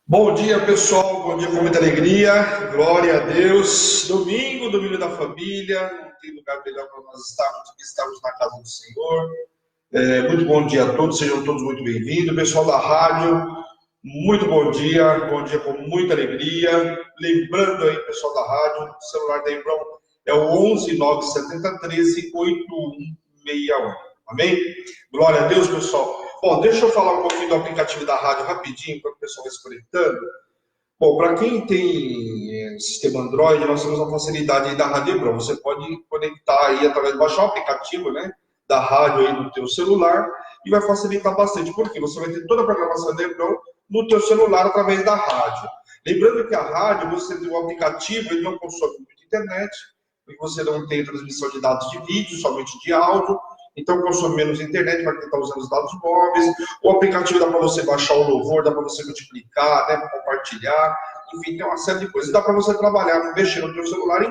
Bom dia, pessoal. Bom dia com muita alegria. Glória a Deus. Domingo da família. Não tem lugar melhor para nós estarmos do que estarmos na casa do Senhor. Muito bom dia a todos. Sejam todos muito bem-vindos. Pessoal da rádio, muito bom dia. Bom dia com muita alegria. Lembrando aí, pessoal da rádio, o celular da Embrão é o 11 970 13 8161. Amém? Glória a Deus, pessoal. Bom, deixa eu falar um pouquinho do aplicativo da rádio rapidinho, para o pessoal vai se conectando. Bom, para quem tem sistema Android, nós temos a facilidade aí da Rádio Hebron. Você pode conectar aí através de baixar o aplicativo, né, da rádio aí no teu celular e vai facilitar bastante, porque você vai ter toda a programação da Hebron no teu celular através da rádio. Lembrando que a rádio, você tem um aplicativo, ele não consome muita internet, porque você não tem transmissão de dados de vídeo, somente de áudio. Então, consome menos internet para quem está usando os dados móveis. O aplicativo dá para você baixar o louvor, dá para você multiplicar, né, compartilhar. Enfim, tem uma série de coisas. Dá para você trabalhar, mexer no seu celular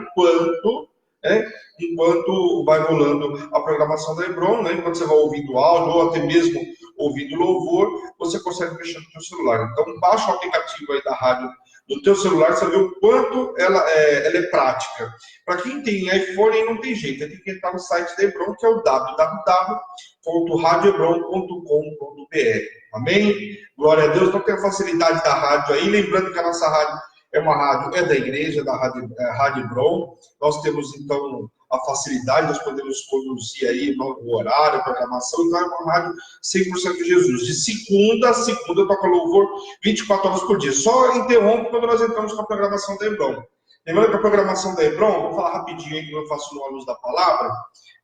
enquanto vai rolando a programação da Hebron, né, enquanto você vai ouvindo áudio ou até mesmo ouvindo louvor, você consegue mexer no seu celular. Então, baixa o aplicativo aí da rádio do teu celular, você vê o quanto ela é prática. Para quem tem iPhone, não tem jeito, tem que entrar no site da Hebron, que é o www.radiohebron.com.br. Amém? Glória a Deus. Então tem a facilidade da rádio aí, lembrando que a nossa rádio é uma rádio, da igreja, da Rádio Hebron. Nós temos, então, a facilidade, nós podemos conduzir aí o horário, a programação, então é uma rádio 100% de Jesus. De segunda a segunda, toca louvor 24 horas por dia. Só interrompe quando nós entramos com a programação da Hebron. Lembrando que a programação da Hebron, vou falar rapidinho aí que eu faço no luz da palavra,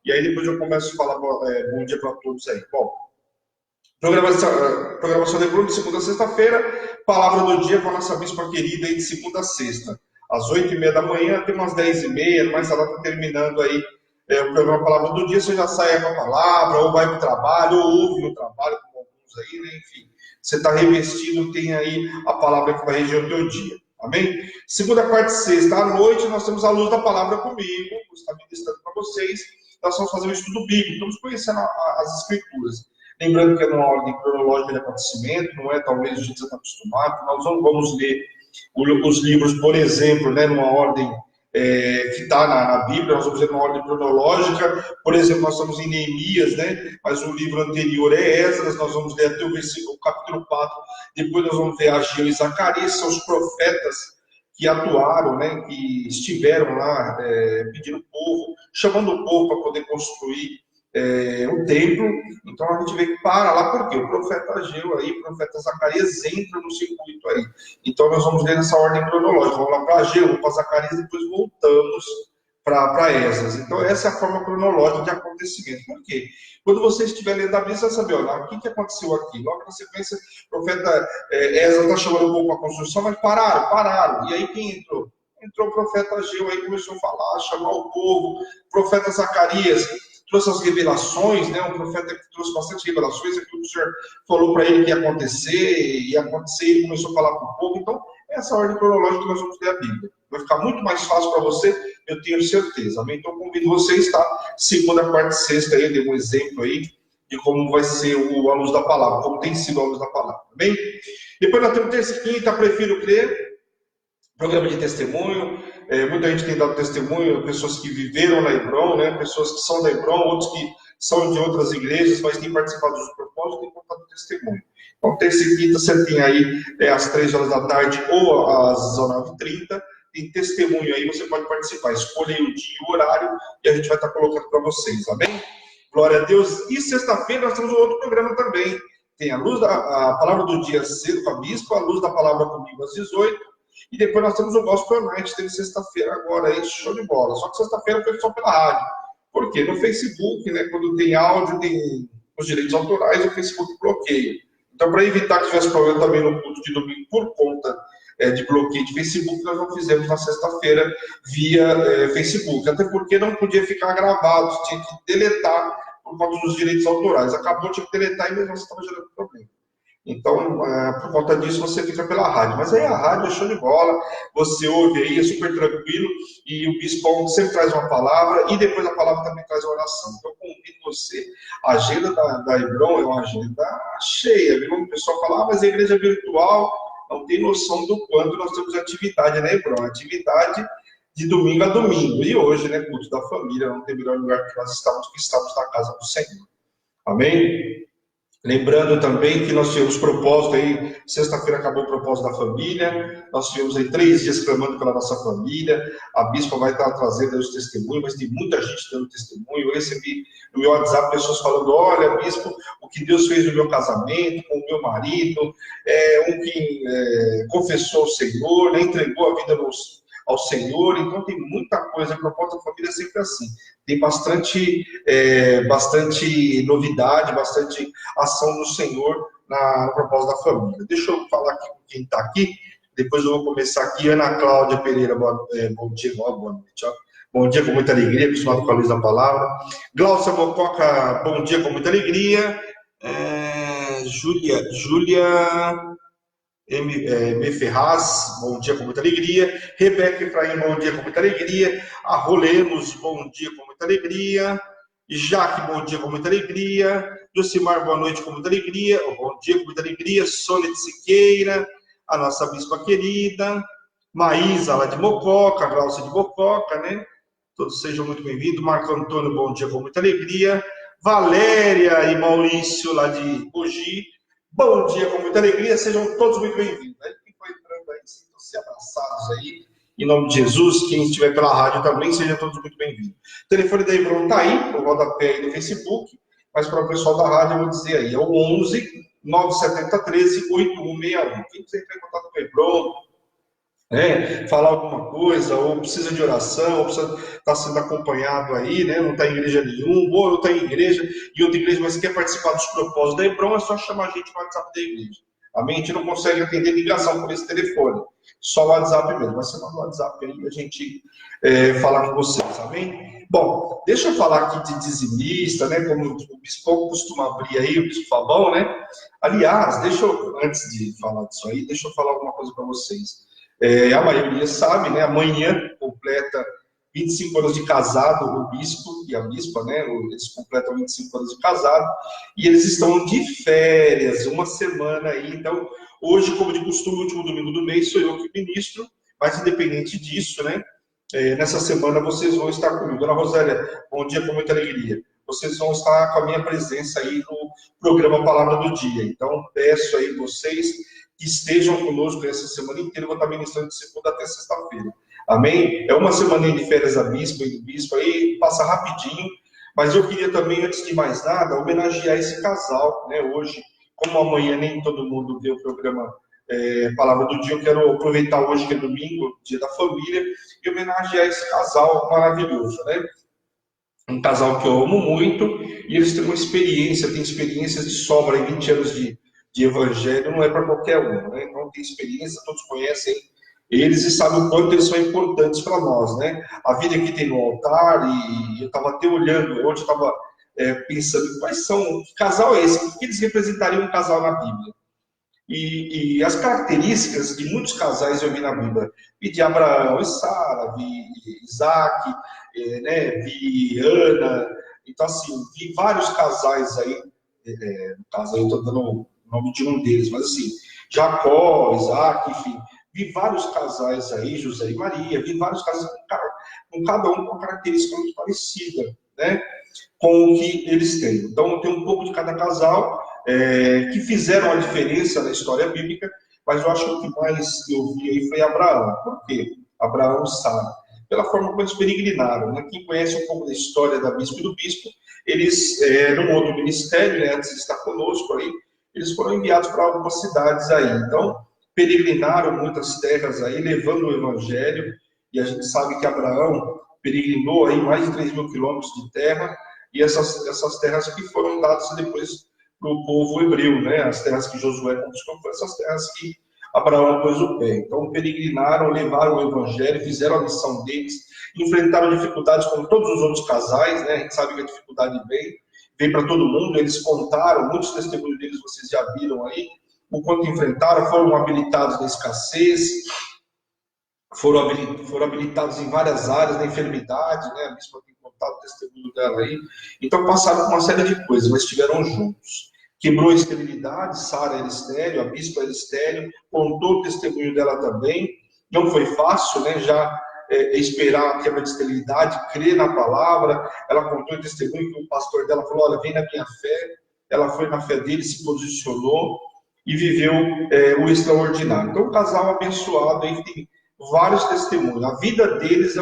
e aí depois eu começo a falar bom dia para todos aí. Bom, programação da Hebron de segunda a sexta-feira, palavra do dia com a nossa bispa querida aí de segunda a sexta. Às 8h30 da manhã, até umas 10h30, mas ela está terminando aí o programa Palavra do Dia, você já sai com a palavra, ou vai para o trabalho, ou ouve no trabalho, como alguns aí, né? Enfim, você está revestido, tem aí a palavra que vai reger o teu dia. Amém? Segunda, quarta e sexta à noite, nós temos a luz da palavra comigo, vou estar ministrando para vocês. Nós vamos fazer um estudo bíblico, estamos conhecendo as escrituras. Lembrando que é numa ordem cronológica de acontecimento, não é talvez o jeito que você está acostumado. Nós não vamos ler os livros, por exemplo, né, numa ordem que está na Bíblia, nós vamos ler numa ordem cronológica. Por exemplo, nós estamos em Neemias, né, mas o livro anterior é Esdras, nós vamos ler até o capítulo 4, depois nós vamos ver Ageu e Zacarias, são os profetas que atuaram, né, que estiveram lá pedindo o povo, chamando o povo para poder construir o templo. Então a gente vê que para lá, porque o profeta Ageu aí, o profeta Zacarias entra no circuito aí. Então nós vamos ler nessa ordem cronológica, vamos lá para Ageu, vamos para Zacarias, e depois voltamos para Esdras. Então essa é a forma cronológica de acontecimento. Por quê? Quando você estiver lendo a Bíblia, você vai saber, olha, o que aconteceu aqui? Logo na sequência, o profeta Esdras está chamando o povo para a construção, mas pararam. E aí quem entrou? Entrou o profeta Ageu, aí começou a falar, chamar o povo. O profeta Zacarias trouxe as revelações, né? Um profeta que trouxe bastante revelações, aquilo que o Senhor falou para ele que ia acontecer, e ele começou a falar com o povo. Então, essa ordem cronológica que nós vamos ler a Bíblia. Vai ficar muito mais fácil para você, eu tenho certeza. Amém? Então, convido vocês, tá? Segunda, quarta e sexta aí, eu dei um exemplo aí de como vai ser a luz da palavra, como tem sido a luz da palavra. Amém? Depois nós temos terça e quinta, prefiro crer. Programa de testemunho, muita gente tem dado testemunho, pessoas que viveram na Hebron, né, pessoas que são da Hebron, outros que são de outras igrejas, mas têm participado dos propósitos e têm contado testemunho. Então, terça e quinta, você tem aí às 3 horas da tarde ou às 19h30, tem testemunho aí, você pode participar, escolha o dia e o horário, e a gente vai estar colocando para vocês, amém? Glória a Deus. E sexta-feira nós temos um outro programa também, tem a palavra do dia cedo com a bispa, a luz da palavra comigo às 18h, e depois nós temos o Gospel Night, teve sexta-feira agora aí, show de bola. Só que sexta-feira foi só pela rádio. Por quê? No Facebook, né, quando tem áudio, tem os direitos autorais, o Facebook bloqueia. Então, para evitar que tivesse problema também no culto de domingo por conta de bloqueio de Facebook, nós não fizemos na sexta-feira via Facebook. Até porque não podia ficar gravado, tinha que deletar por conta dos direitos autorais. Acabou, tinha que deletar e mesmo assim estava gerando problema. Então, por conta disso, você fica pela rádio. Mas aí a rádio é show de bola, você ouve aí, é super tranquilo, e o Bispão sempre traz uma palavra, e depois a palavra também traz uma oração. Então, convido você, a agenda da Hebron é uma agenda cheia, viu? O pessoal fala, mas a igreja é virtual. não tem noção do quanto nós temos atividade na Hebron, atividade de domingo a domingo. E hoje, né, culto da família, não tem melhor lugar que nós estamos, que estamos na casa do Senhor. Amém? Lembrando também que nós tivemos propósito aí, sexta-feira acabou o propósito da família, nós tivemos aí 3 dias clamando pela nossa família, a bispa vai estar trazendo aí os testemunhos, mas tem muita gente dando testemunho. Eu recebi no meu WhatsApp pessoas falando: olha, bispo, o que Deus fez no meu casamento, com o meu marido, um que confessou ao Senhor, né, entregou a vida ao Senhor. Então tem muita coisa. A proposta da família é sempre assim, tem bastante novidade, bastante ação do Senhor na proposta da família. Deixa eu falar aqui com quem está aqui, depois eu vou começar aqui. Ana Cláudia Pereira, bom dia, boa noite. Ó. Bom dia com muita alegria, acostumado com a luz da palavra. Glaucia Mococa, bom dia com muita alegria. Júlia M. Ferraz, bom dia com muita alegria. Rebeca Efraim, bom dia com muita alegria. Arrolemos, bom dia com muita alegria. Jaque, bom dia com muita alegria. Josimar, boa noite com muita alegria. Bom dia com muita alegria. Sônia de Siqueira, a nossa bispa querida. Maísa, lá de Mococa, Glaucia de Mococa, né? Todos sejam muito bem-vindos. Marco Antônio, bom dia com muita alegria. Valéria e Maurício, lá de Mogi, bom dia com muita alegria. Sejam todos muito bem-vindos. Quem foi entrando aí, sintam-se abraçados aí. Em nome de Jesus, quem estiver pela rádio também, sejam todos muito bem-vindos. O telefone da Hebron está aí, no rodapé aí do Facebook, mas para o pessoal da rádio eu vou dizer aí, é o 11 970 13 8161. Quem quiser entrar em contato com a Hebron, falar alguma coisa, ou precisa de oração, ou precisa estar sendo acompanhado aí, né? Não está em igreja nenhuma, ou não está em igreja, e outra igreja, mas quer participar dos propósitos da Hebron, é só chamar a gente no WhatsApp da igreja. Amém? A gente não consegue atender ligação por esse telefone, só o WhatsApp mesmo. Mas você manda o WhatsApp aí, a gente falar com vocês, amém? Bom, deixa eu falar aqui de dizimista, né? Como o bispo costuma abrir aí, o bispo Fabão, né? Aliás, antes de falar disso aí, deixa eu falar alguma coisa para vocês. A maioria sabe, né? Amanhã completa 25 anos de casado, o bispo e a bispa, né? Eles completam 25 anos de casado e eles estão de férias, uma semana aí. Então, hoje, como de costume, o último domingo do mês, sou eu que ministro, mas independente disso, né? Nessa semana vocês vão estar comigo. Dona Rosélia, bom dia com muita alegria. Vocês vão estar com a minha presença aí no programa Palavra do Dia. Então, peço aí vocês que estejam conosco essa semana inteira. Eu vou estar ministrando de segunda até sexta-feira. Amém? É uma semana de férias da bispa e do bispo, aí passa rapidinho. Mas eu queria também, antes de mais nada, homenagear esse casal, né? Hoje, como amanhã nem todo mundo vê o programa Palavra do Dia, eu quero aproveitar hoje, que é domingo, dia da família, e homenagear esse casal maravilhoso, né? Um casal que eu amo muito, e eles têm têm experiências de sobra em 20 anos de evangelho, não é para qualquer um, né? Então tem experiência, todos conhecem eles e sabem o quanto eles são importantes para nós, né? A vida que tem no altar, e eu estava até olhando, hoje estava pensando, que casal é esse? O que eles representariam um casal na Bíblia? E as características de muitos casais eu vi na Bíblia. Vi de Abraão e Sara, vi Isaac, vi Ana. Então, assim, vi vários casais aí, no caso aí eu estou dando o nome de um deles, mas assim, Jacó, Isaac, enfim, vi vários casais aí, José e Maria, vi vários casais com cada um com uma característica muito parecida, né, com o que eles têm. Então, tem um pouco de cada casal que fizeram a diferença na história bíblica, mas eu acho que o que mais eu vi aí foi Abraão. Por quê? Abraão e Sara. Pela forma como eles peregrinaram, né? Quem conhece um pouco da história da bispa e do bispo, eles, num outro ministério, né, antes de estar conosco aí, eles foram enviados para algumas cidades aí. Então, peregrinaram muitas terras aí, levando o evangelho, e a gente sabe que Abraão peregrinou aí mais de 3 mil quilômetros de terra, e essas terras que foram dadas depois para o povo hebreu, né? As terras que Josué conquistou foram essas terras que Abraão pôs o pé. Então, peregrinaram, levaram o evangelho, fizeram a missão deles, enfrentaram dificuldades como todos os outros casais, né? A gente sabe que a dificuldade vem para todo mundo. Eles contaram, muitos testemunhos deles vocês já viram aí, o quanto enfrentaram, foram habilitados na escassez, foram habilitados em várias áreas, na enfermidade, né? A bispa tem contado o testemunho dela aí. Então, passaram por uma série de coisas, mas estiveram juntos. quebrou a esterilidade, Sara era estéril, a bispa era estéril, contou o testemunho dela também. Não foi fácil, né? Já esperar a quebra de esterilidade, crer na palavra. Ela contou o testemunho que o pastor dela falou: olha, vem na minha fé. Ela foi na fé dele, se posicionou e viveu o extraordinário. Então, um casal abençoado aí que tem vários testemunhos. A vida deles é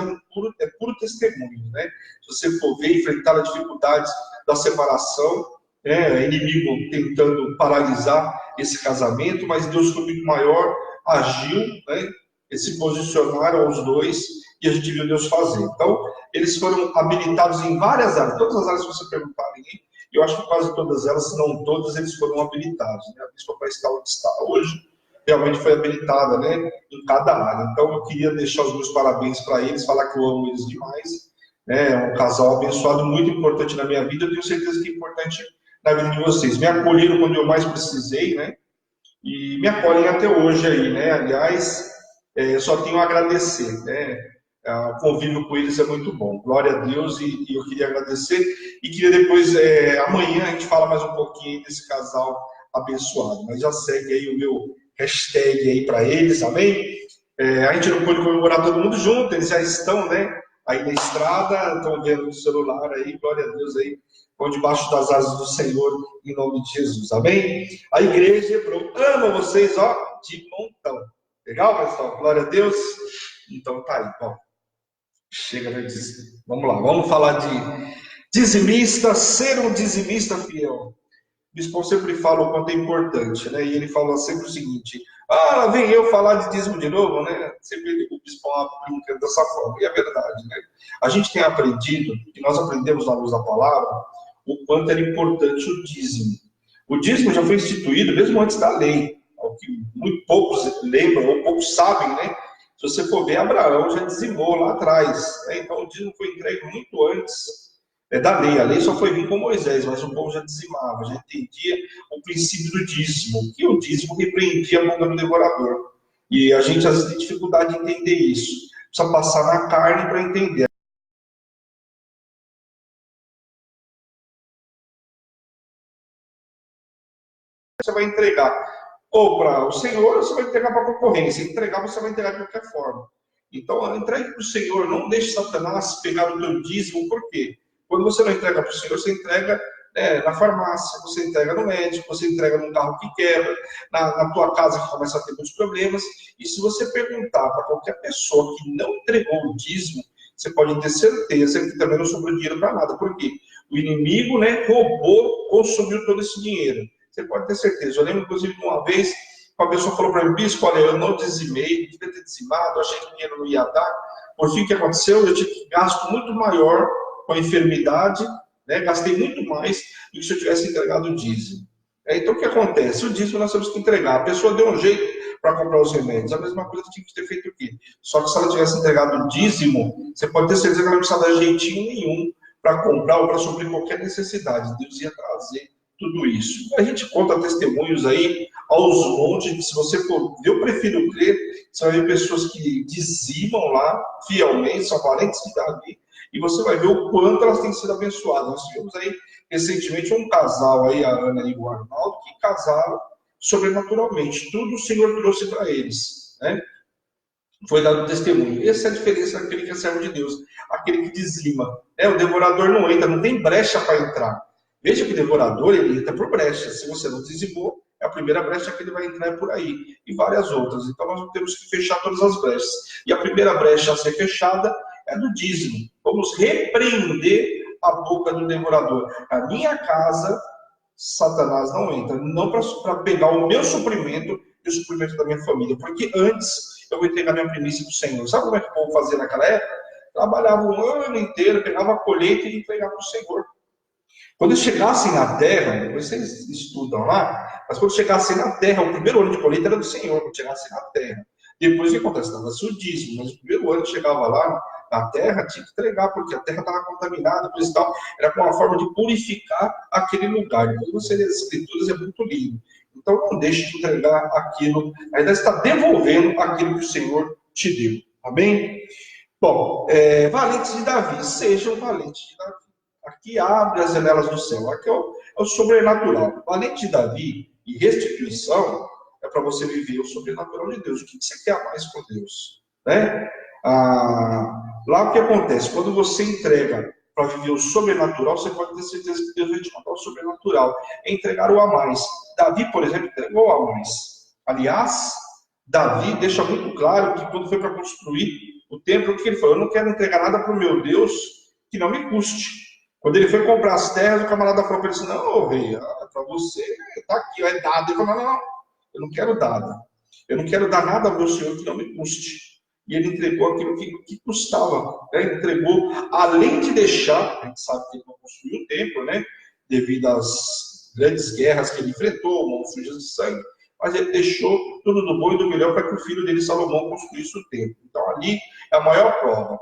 puro testemunho, né? Se você for ver, enfrentar as dificuldades da separação, inimigo tentando paralisar esse casamento, mas Deus foi muito maior, agiu, né? Eles se posicionaram os dois e a gente viu Deus fazer. Então, eles foram habilitados em várias áreas, todas as áreas que você perguntar aí, eu acho que quase todas elas, se não todas, eles foram habilitados, né? A bispa para estar onde está hoje, realmente foi habilitada, né, em cada área. Então, eu queria deixar os meus parabéns para eles, falar que eu amo eles demais, né? É um casal abençoado, muito importante na minha vida, eu tenho certeza que é importante na vida de vocês. Me acolheram quando eu mais precisei, né? E me acolhem até hoje aí, né? Aliás, só tenho a agradecer, né? O convívio com eles é muito bom. Glória a Deus, e eu queria agradecer. E queria depois, amanhã a gente fala mais um pouquinho desse casal abençoado. Mas já segue aí o meu hashtag aí para eles, amém? A gente não pôde comemorar todo mundo junto, eles já estão, né? Aí na estrada, estão vendo no celular aí, glória a Deus aí, estão debaixo das asas do Senhor, em nome de Jesus, amém? A igreja Hebron ama vocês, ó, de montão. Legal, pessoal? Glória a Deus. Então tá aí, ó. Chega, né? Vamos lá, vamos falar de dizimista, ser um dizimista fiel. O bispo sempre fala o quanto é importante, né? E ele fala sempre o seguinte: lá vem eu falar de dízimo de novo, né? Sempre o bispo brinca dessa forma, e é verdade, né? A gente tem aprendido, e nós aprendemos na luz da palavra, o quanto era importante o dízimo. O dízimo já foi instituído mesmo antes da lei, ao que muito poucos lembram, ou poucos sabem, né? Se você for ver, Abraão já dizimou lá atrás, né? Então o dízimo foi entregue muito antes da lei. A lei só foi vir com Moisés, mas o povo já dizimava, já entendia o princípio do dízimo, que o dízimo repreendia a boca do devorador. E a gente às vezes tem dificuldade de entender isso. Precisa passar na carne para entender. Você vai entregar ou para o Senhor, ou você vai entregar para a concorrência. Entregar, você vai entregar de qualquer forma. Então, entregue para o Senhor, não deixe Satanás pegar o teu dízimo, por quê? Quando você não entrega para o Senhor, você entrega na farmácia, você entrega no médico, você entrega num carro que quebra, na tua casa que começa a ter muitos problemas. E se você perguntar para qualquer pessoa que não entregou o dízimo, você pode ter certeza que também não sobrou dinheiro para nada. Por quê? O inimigo, né, roubou, consumiu todo esse dinheiro. Você pode ter certeza. Eu lembro, inclusive, de uma vez, uma pessoa falou para mim: bispo, olha, eu não dizimei, devia ter dizimado, achei que o dinheiro não ia dar. Por fim, o que aconteceu? Eu tive gasto muito maior com a enfermidade, né? Gastei muito mais do que se eu tivesse entregado o dízimo. Então, o que acontece? O dízimo nós temos que entregar. A pessoa deu um jeito para comprar os remédios. A mesma coisa tinha que ter feito aqui. Só que se ela tivesse entregado o dízimo, você pode ter certeza que ela não precisava dar jeitinho nenhum para comprar ou para suprir qualquer necessidade. Deus ia trazer tudo isso. A gente conta testemunhos aí aos montes. Se você for, eu prefiro crer, você vai ver pessoas que dizimam lá fielmente, são valentes de Davi, e você vai ver o quanto elas têm sido abençoadas. Nós tivemos aí recentemente um casal aí, a Ana e o Arnaldo, que casaram sobrenaturalmente. Tudo o Senhor trouxe para eles, né? Foi dado testemunho. Essa é a diferença daquele que é servo de Deus, aquele que dizima. O devorador não entra, não tem brecha para entrar. Veja que o devorador, ele entra por brecha. Se você não dizimou, é a primeira brecha que ele vai entrar por aí. E várias outras. Então nós temos que fechar todas as brechas. E a primeira brecha a ser fechada é do dízimo. Vamos repreender a boca do devorador. Na minha casa, Satanás não entra. Não para pegar o meu suprimento e o suprimento da minha família. Porque antes eu vou entregar minha primícia para o Senhor. Sabe como é que o povo fazia naquela época? Trabalhava um ano inteiro, pegava a colheita e entregava para o Senhor. Quando eles chegassem na terra, depois vocês estudam lá, mas quando chegassem na terra, o primeiro ano de colheita era do Senhor, quando chegassem na terra. Depois o que acontece? Dava-se o dízimo, mas o primeiro ano que chegava lá na terra, tinha que entregar, porque a terra estava contaminada, por isso tal. Era uma forma de purificar aquele lugar. Quando você lê as escrituras, é muito lindo. Então não deixe de entregar aquilo, ainda está devolvendo aquilo que o Senhor te deu. Amém? Bom, valentes de Davi, sejam valentes de Davi. Aqui abre as janelas do céu. Aqui é o sobrenatural. O valente de Davi e restituição é para você viver o sobrenatural de Deus. O que você quer mais com Deus? Né? Lá o que acontece? Quando você entrega para viver o sobrenatural, você pode ter certeza que Deus vai te mandar o sobrenatural. É entregar o a mais. Davi, por exemplo, entregou o a mais. Aliás, Davi deixa muito claro que quando foi para construir o templo, o que ele falou? Eu não quero entregar nada para o meu Deus que não me custe. Quando ele foi comprar as terras, o camarada falou para ele assim, não, rei, para você, está aqui, é dado. Ele falou, não, eu não quero dado. Eu não quero dar nada ao meu Senhor que não me custe. E ele entregou aquilo que custava. Né? Ele entregou, além de deixar, a gente sabe que ele não construiu o templo, né? Devido às grandes guerras que ele enfrentou, mãos sujas de sangue, mas ele deixou tudo do bom e do melhor para que o filho dele, Salomão, construísse o templo. Então ali é a maior prova.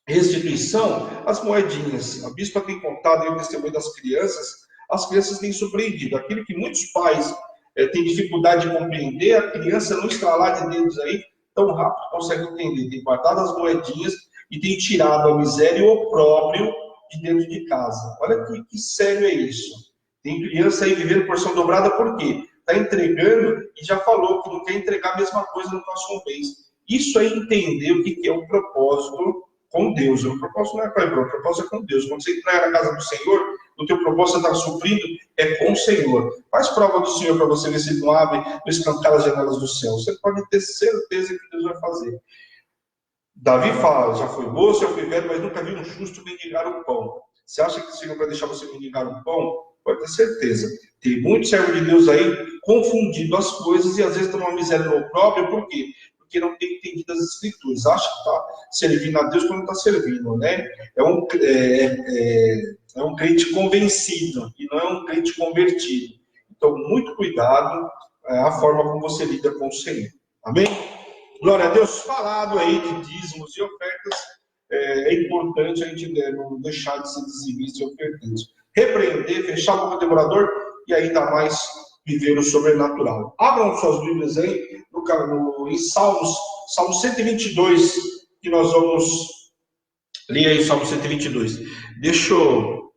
Restituição, as moedinhas. A bispa tem contado aí o testemunho das crianças, as crianças têm surpreendido. Aquilo que muitos pais têm dificuldade de compreender, a criança não estralar de dedos aí, tão rápido consegue entender. Tem guardado as moedinhas e tem tirado a miséria e o opróbrio de dentro de casa. Olha que sério é isso. Tem criança aí vivendo porção dobrada, por quê? Está entregando e já falou que não quer entregar a mesma coisa no próximo mês. Isso é entender o que é o propósito com Deus. O propósito não é para o propósito é com Deus. Quando você entrar na casa do Senhor, o teu propósito está suprindo é com o Senhor. Faz prova do Senhor para você ver se ele não abre, não escancar as janelas do céu. Você pode ter certeza que Deus vai fazer. Davi fala, já foi moço, já foi velho, mas nunca vi um justo mendigar um pão. Você acha que o Senhor vai deixar você mendigar um pão? Pode ter certeza. Tem muito servo de Deus aí confundindo as coisas e às vezes tem uma miséria no próprio. Por quê? Porque não tem entendido as escrituras. Acha que está servindo a Deus quando não está servindo, né? É um crente convencido e não é um crente convertido. Então, muito cuidado a forma como você lida com o Senhor. Amém? Glória a Deus. Falado aí de dízimos e ofertas, é importante a gente não deixar de ser dizimista e ofertante. Repreender, fechar a boca do devorador e ainda mais viver o sobrenatural. Abram suas Bíblias aí em Salmos, Salmo 122, que nós vamos ler aí, Salmo 122. Deixa eu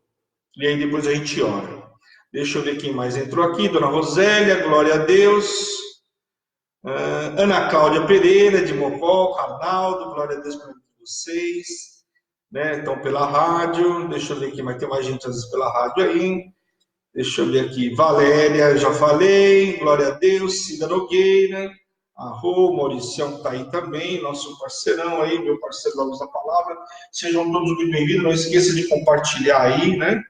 ler aí, depois a gente ora. Deixa eu ver quem mais entrou aqui. Dona Rosélia, glória a Deus. Ana Cláudia Pereira, de Mocó, Arnaldo, glória a Deus para vocês. Né? Então, pela rádio. Deixa eu ver aqui, mas tem mais gente às vezes pela rádio aí. Deixa eu ver aqui, Valéria, já falei, glória a Deus, Cida Nogueira, Arro, Mauricião está aí também, nosso parceirão aí, meu parceiro da Luz da Palavra. Sejam todos muito bem-vindos, não esqueça de compartilhar aí, né?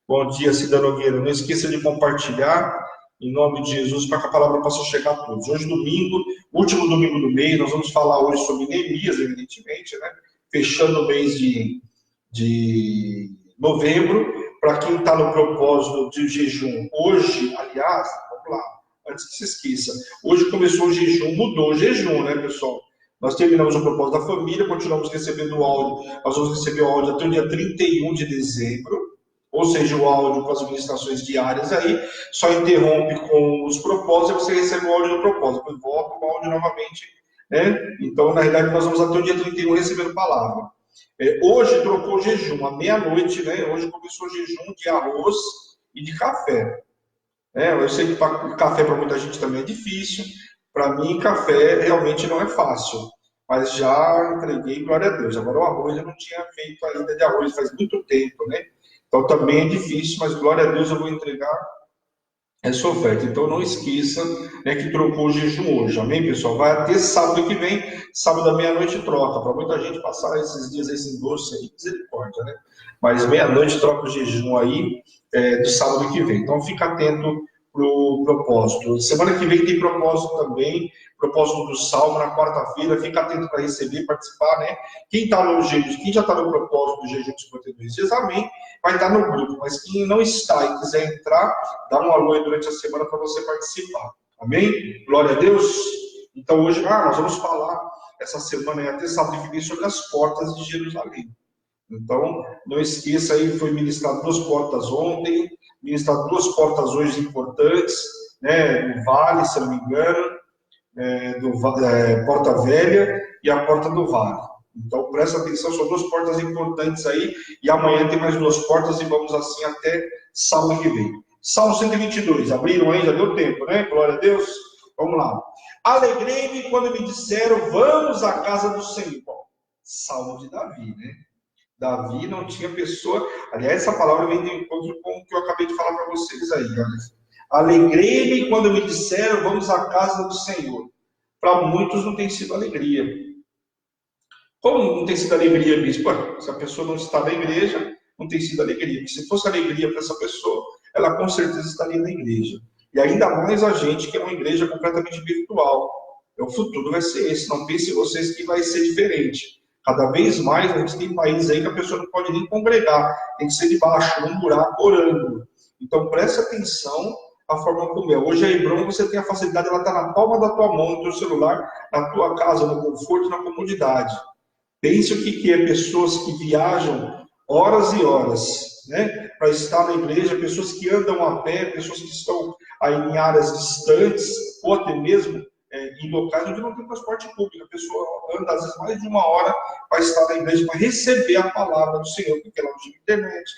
Bom dia, Cida Nogueira, não esqueça de compartilhar, em nome de Jesus, para que a palavra possa chegar a todos. Hoje, domingo, último domingo do mês, nós vamos falar hoje sobre Neemias, evidentemente, né? Fechando o mês de novembro. Para quem está no propósito de jejum, hoje, aliás, vamos lá, antes que se esqueça, hoje começou o jejum, mudou o jejum, né, pessoal? Nós terminamos o propósito da família, continuamos recebendo o áudio, nós vamos receber o áudio até o dia 31 de dezembro, ou seja, o áudio com as ministrações diárias aí, só interrompe com os propósitos e você recebe o áudio do propósito, depois volta o áudio novamente, né? Então, na realidade, nós vamos até o dia 31 recebendo palavra. Hoje trocou o jejum, à meia-noite, né? Hoje começou o jejum de arroz e de café. Eu sei que café para muita gente também é difícil. Para mim, café realmente não é fácil. Mas já entreguei, glória a Deus. Agora o arroz eu não tinha feito ainda de arroz faz muito tempo, né? Então também é difícil, mas glória a Deus eu vou entregar essa oferta. Então não esqueça, né, que trocou o jejum hoje. Amém, pessoal? Vai até sábado que vem, sábado da meia-noite troca. Para muita gente passar esses dias aí sem doce, aí, misericórdia, né? Mas meia-noite troca o jejum aí do sábado que vem. Então fica atento para o propósito. Semana que vem tem propósito também, propósito do Salmo na quarta-feira. Fica atento para receber, participar, né? Quem está no jejum, quem já está no propósito do jejum de 52 dias, amém, vai estar no grupo. Mas quem não está e quiser entrar, dá um alô aí durante a semana para você participar. Amém? Glória a Deus. Então hoje, nós vamos falar essa semana aí, até sábado que vem, sobre as portas de Jerusalém. Então, não esqueça aí, foi ministrado 2 portas ontem, ministrado 2 portas hoje importantes, né, do Vale, se não me engano, Porta Velha e a Porta do Vale. Então, presta atenção, são duas portas importantes aí, e amanhã tem mais duas portas, e vamos assim até sábado que vem. Salmo 122, abriram aí, já deu tempo, né? Glória a Deus. Vamos lá. Alegrei-me quando me disseram, vamos à casa do Senhor. Salmo de Davi, né? Davi não tinha pessoa. Aliás, essa palavra vem de encontro com o que eu acabei de falar para vocês aí. Olha. Alegrei-me quando me disseram, vamos à casa do Senhor. Para muitos não tem sido alegria. Como não tem sido alegria, bispo? Se a pessoa não está na igreja, não tem sido alegria. Porque se fosse alegria para essa pessoa, ela com certeza estaria na igreja. E ainda mais a gente que é uma igreja completamente virtual. O futuro vai ser esse. Não pensem vocês que vai ser diferente. Cada vez mais a gente tem países aí que a pessoa não pode nem congregar. Tem que ser debaixo, num buraco, orando. Então preste atenção a forma como é. Hoje a Hebron, você tem a facilidade, ela está na palma da tua mão, no teu celular, na tua casa, no conforto, na comodidade. Pense o que é pessoas que viajam horas e horas, né, para estar na igreja, pessoas que andam a pé, pessoas que estão aí em áreas distantes, ou até mesmo em locais onde não tem transporte público. A pessoa anda às vezes mais de uma hora para estar na igreja, para receber a palavra do Senhor, porque ela não tem internet,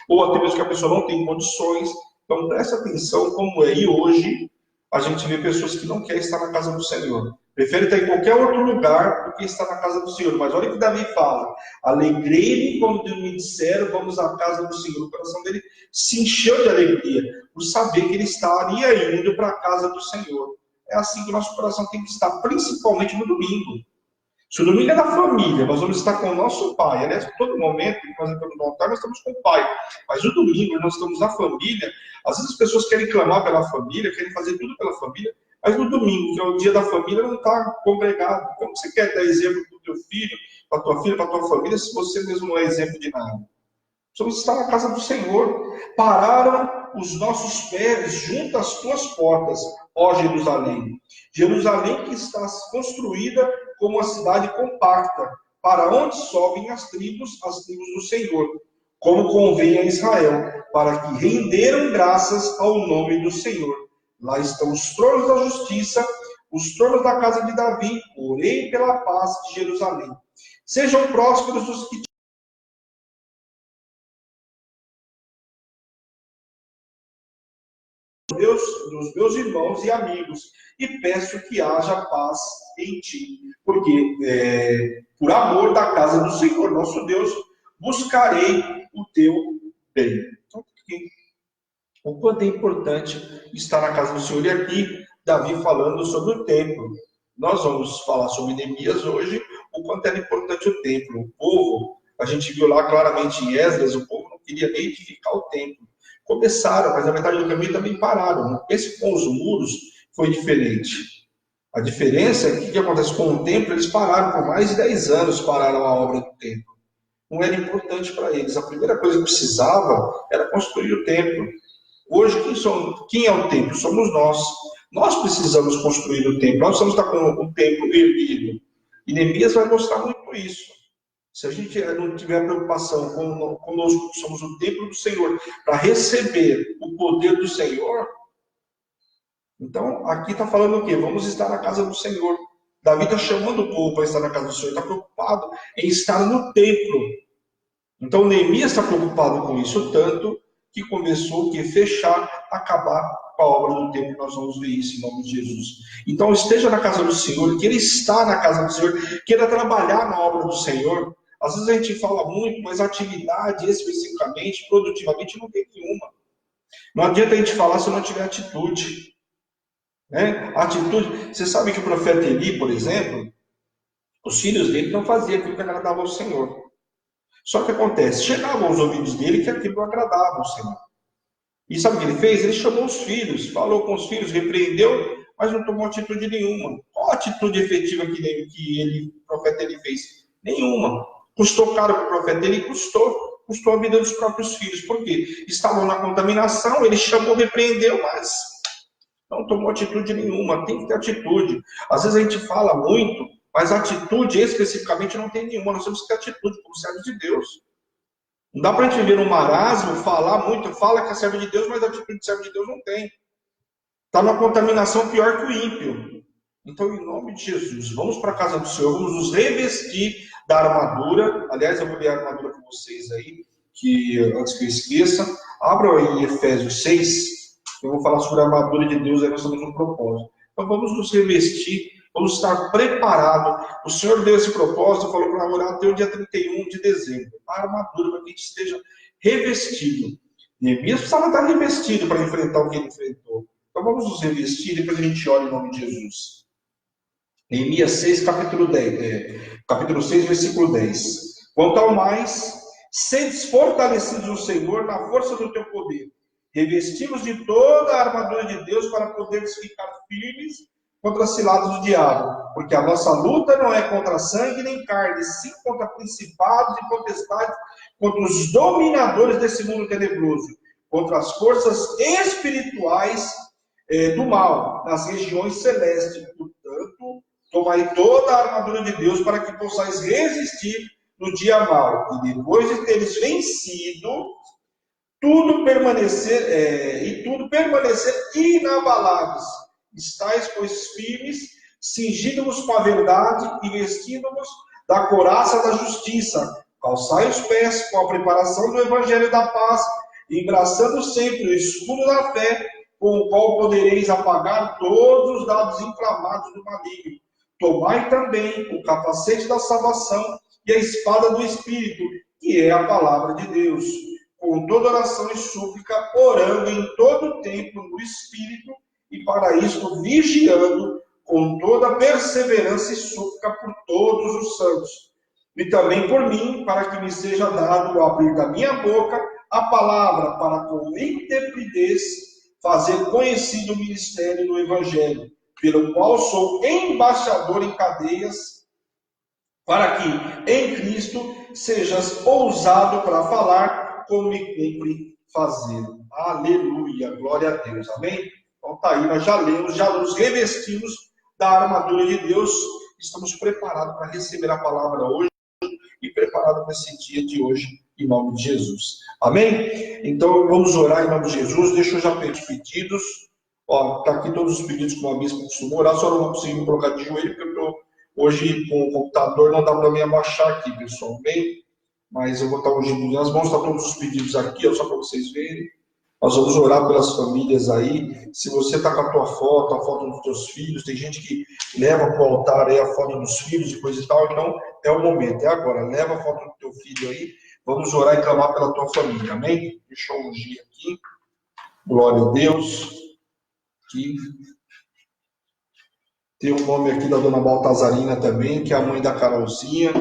ou até mesmo que a pessoa não tem condições. Então presta atenção como é. E hoje a gente vê pessoas que não querem estar na casa do Senhor. Prefere estar em qualquer outro lugar do que estar na casa do Senhor. Mas olha o que Davi fala. Alegrei-me quando me disseram, vamos à casa do Senhor. O coração dele se encheu de alegria por saber que ele estaria indo para a casa do Senhor. É assim que o nosso coração tem que estar, principalmente no domingo. Se o domingo é da família, nós vamos estar com o nosso pai. Aliás, em todo momento que nós estamos no altar, nós estamos com o pai. Mas no domingo, nós estamos na família. Às vezes as pessoas querem clamar pela família, querem fazer tudo pela família, mas no domingo, que é o dia da família, não está congregado. Como você quer dar exemplo para o teu filho, para a tua filha, para a tua família, se você mesmo não é exemplo de nada? Precisamos estar na casa do Senhor. Pararam os nossos pés junto às tuas portas, ó Jerusalém. Jerusalém que está construída como uma cidade compacta, para onde sobem as tribos do Senhor, como convém a Israel, para que renderam graças ao nome do Senhor. Lá estão os tronos da justiça, os tronos da casa de Davi. Orei pela paz de Jerusalém. Sejam prósperos os que dos meus irmãos e amigos, e peço que haja paz em ti, porque por amor da casa do Senhor, nosso Deus, buscarei o teu bem. Então, o quanto é importante estar na casa do Senhor. E aqui, Davi falando sobre o templo. Nós vamos falar sobre Neemias hoje, o quanto era importante o templo. O povo, a gente viu lá claramente em Esdras, o povo não queria edificar o templo. Começaram, mas na metade do caminho também pararam. Esse com os muros foi diferente. A diferença é que o que acontece com o templo, eles pararam por mais de 10 anos, pararam a obra do templo. Não era importante para eles. A primeira coisa que precisava era construir o templo. Hoje, quem é o templo? Somos nós. Nós precisamos construir o templo. Nós precisamos estar com o templo erguido. E Neemias vai mostrar muito isso. Se a gente não tiver preocupação conosco, que somos o templo do Senhor, para receber o poder do Senhor, então aqui está falando o quê? Vamos estar na casa do Senhor. Davi está chamando o povo para estar na casa do Senhor, está preocupado em estar no templo. Então Neemias está preocupado com isso, tanto que começou a fechar, acabar com a obra do templo. Nós vamos ver isso em nome de Jesus. Então esteja na casa do Senhor, queira estar na casa do Senhor, queira trabalhar na obra do Senhor. Às vezes a gente fala muito, mas atividade especificamente, produtivamente, não tem nenhuma. Não adianta a gente falar se não tiver atitude. Né? Atitude. Você sabe que o profeta Eli, por exemplo, os filhos dele não faziam aquilo que agradava ao Senhor. Só que acontece, chegava aos ouvidos dele que aquilo não agradava ao Senhor. E sabe o que ele fez? Ele chamou os filhos, falou com os filhos, repreendeu, mas não tomou atitude nenhuma. Qual a atitude efetiva que o profeta Eli fez? Nenhuma. Custou caro para o profeta Eli? Custou a vida dos próprios filhos. Por quê? Estavam na contaminação, ele chamou, repreendeu, mas não tomou atitude nenhuma. Tem que ter atitude. Às vezes a gente fala muito, mas atitude especificamente não tem nenhuma. Nós temos que ter atitude como servos de Deus. Não dá para a gente viver no marasmo, falar muito, fala que é servo de Deus, mas a atitude de servo de Deus não tem. Está numa contaminação pior que o ímpio. Então, em nome de Jesus, vamos para a casa do Senhor, vamos nos revestir da armadura. Aliás, eu vou ler a armadura com vocês aí, que antes que eu esqueça. Abram aí em Efésios 6, eu vou falar sobre a armadura de Deus, aí nós temos um propósito. Então, vamos nos revestir, vamos estar preparados. O Senhor deu esse propósito, falou para orar até o dia 31 de dezembro. A armadura, para que a gente esteja revestido. Neemias precisava estar revestido para enfrentar o que ele enfrentou. Então, vamos nos revestir e depois a gente ora em nome de Jesus. Neemias 6, capítulo 6, versículo 10. Quanto ao mais, sedes fortalecidos no Senhor na força do teu poder, revestimos de toda a armadura de Deus para poderes ficar firmes contra as ciladas do diabo, porque a nossa luta não é contra sangue nem carne, sim contra principados e potestades, contra os dominadores desse mundo tenebroso, contra as forças espirituais do mal nas regiões celestes. Portanto, tomai toda a armadura de Deus para que possais resistir no dia mau. E depois de teres vencido, tudo permanecer inabaláveis. Estais, pois, firmes, cingindo-vos com a verdade e vestindo-vos da couraça da justiça. Calçai os pés com a preparação do evangelho da paz, embraçando sempre o escudo da fé, com o qual podereis apagar todos os dados inflamados do maligno. Tomai também o capacete da salvação e a espada do Espírito, que é a palavra de Deus, com toda oração e súplica, orando em todo tempo no Espírito, e para isto vigiando com toda perseverança e súplica por todos os santos. E também por mim, para que me seja dado o abrir da minha boca a palavra, para com intrepidez fazer conhecido o ministério do Evangelho, pelo qual sou embaixador em cadeias, para que em Cristo sejas ousado para falar como me cumpre fazer. Aleluia, glória a Deus, amém? Então tá aí, nós já lemos, já nos revestimos da armadura de Deus, estamos preparados para receber a palavra hoje e preparados para esse dia de hoje, em nome de Jesus. Amém? Então vamos orar em nome de Jesus. Deixa eu já pedir os pedidos. Ó, tá aqui todos os pedidos que uma bispo costuma orar, só não vou conseguir me colocar de joelho, porque eu tô, hoje com o computador não dá para me abaixar aqui, pessoal. Amém? Mas eu vou estar ungindo nas mãos, está todos os pedidos aqui, ó, só para vocês verem. Nós vamos orar pelas famílias aí. Se você está com a tua foto, a foto dos teus filhos, tem gente que leva para o altar aí a foto dos filhos e coisa e tal, então é o momento, é agora. Leva a foto do teu filho aí, vamos orar e clamar pela tua família, amém? Deixa eu ungir aqui. Glória a Deus. Aqui. Tem o nome aqui da dona Baltazarina também, que é a mãe da Carolzinha.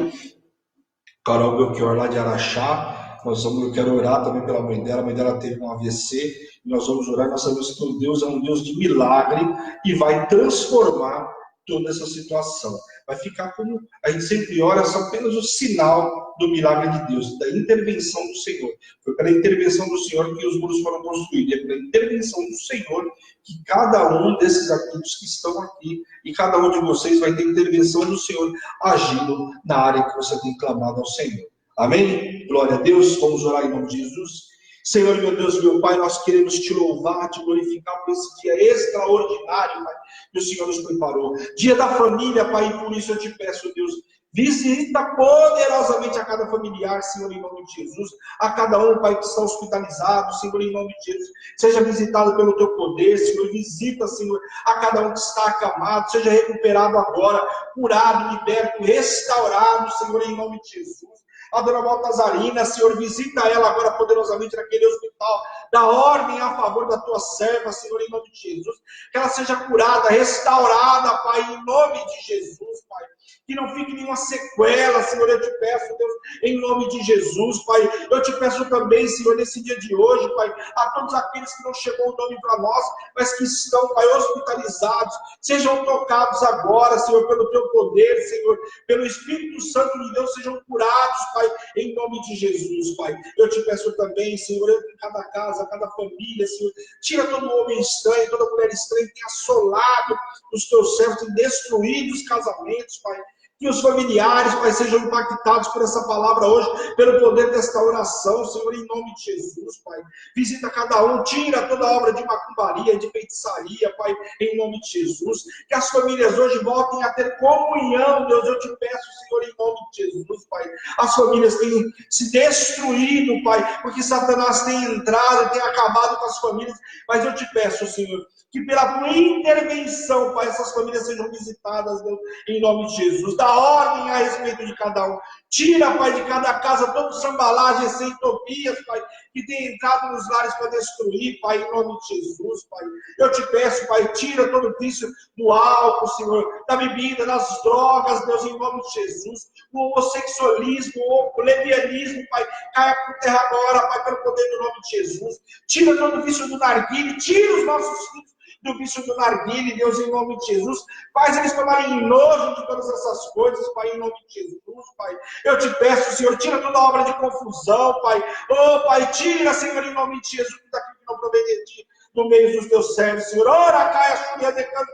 Carol Belchior lá de Araxá. Eu quero orar também pela mãe dela. A mãe dela teve um AVC. E nós vamos orar. Nós sabemos que Deus é um Deus de milagre e vai transformar toda essa situação. Vai ficar como a gente sempre ora, só apenas o sinal do milagre de Deus, da intervenção do Senhor. Foi pela intervenção do Senhor que os muros foram construídos. É pela intervenção do Senhor que cada um desses ativos que estão aqui e cada um de vocês vai ter intervenção do Senhor agindo na área que você tem clamado ao Senhor. Amém? Glória a Deus. Vamos orar em nome de Jesus. Senhor, meu Deus, meu Pai, nós queremos te louvar, te glorificar por esse dia extraordinário, Pai, que o Senhor nos preparou. Dia da família, Pai, e por isso eu te peço, Deus, visita poderosamente a cada familiar, Senhor, em nome de Jesus. A cada um, Pai, que está hospitalizado, Senhor, em nome de Jesus. Seja visitado pelo teu poder, Senhor. Visita, Senhor, a cada um que está acamado. Seja recuperado agora, curado, liberto, restaurado, Senhor, em nome de Jesus. A dona Baltazarina, Senhor, visita ela agora poderosamente naquele hospital. Dá ordem a favor da tua serva, Senhor, em nome de Jesus. Que ela seja curada, restaurada, Pai, em nome de Jesus, Pai. Que não fique nenhuma sequela, Senhor, eu te peço, Deus, em nome de Jesus, Pai. Eu te peço também, Senhor, nesse dia de hoje, Pai, a todos aqueles que não chegou o nome para nós, mas que estão, Pai, hospitalizados, sejam tocados agora, Senhor, pelo teu poder, Senhor, pelo Espírito Santo de Deus, sejam curados, Pai, em nome de Jesus, Pai. Eu te peço também, Senhor, em cada casa, cada família, Senhor, tira todo homem estranho, toda mulher estranha que tem assolado os teus servos, tem destruído os casamentos, Pai. Que os familiares, Pai, sejam impactados por essa palavra hoje, pelo poder desta oração, Senhor, em nome de Jesus, Pai. Visita cada um, tira toda obra de macumbaria, de feitiçaria, Pai, em nome de Jesus. Que as famílias hoje voltem a ter comunhão, Deus, eu te peço, Senhor, em nome de Jesus, Pai. As famílias têm se destruído, Pai, porque Satanás tem entrado, tem acabado com as famílias, mas eu te peço, Senhor, que pela tua intervenção, Pai, essas famílias sejam visitadas, Deus, em nome de Jesus. Dá ordem a respeito de cada um. Tira, Pai, de cada casa todo sambalagem, sem topias, Pai, que tem entrado nos lares para destruir, Pai, em nome de Jesus, Pai. Eu te peço, Pai, tira todo o vício do álcool, Senhor, da bebida, das drogas, Deus, em nome de Jesus. O homossexualismo, o levianismo, Pai, caia por terra agora, Pai, pelo poder do nome de Jesus. Tira todo o vício do narguile, tira os nossos filhos do vício do narguile, Deus, em nome de Jesus. Faz eles tomarem nojo de todas essas coisas, Pai, em nome de Jesus, Pai. Eu te peço, Senhor, tira toda obra de confusão, Pai. Oh, Pai, tira, Senhor, em nome de Jesus, daquilo que não provém de ti, no meio dos teus servos, Senhor. Ora, caia, chuia, decanta,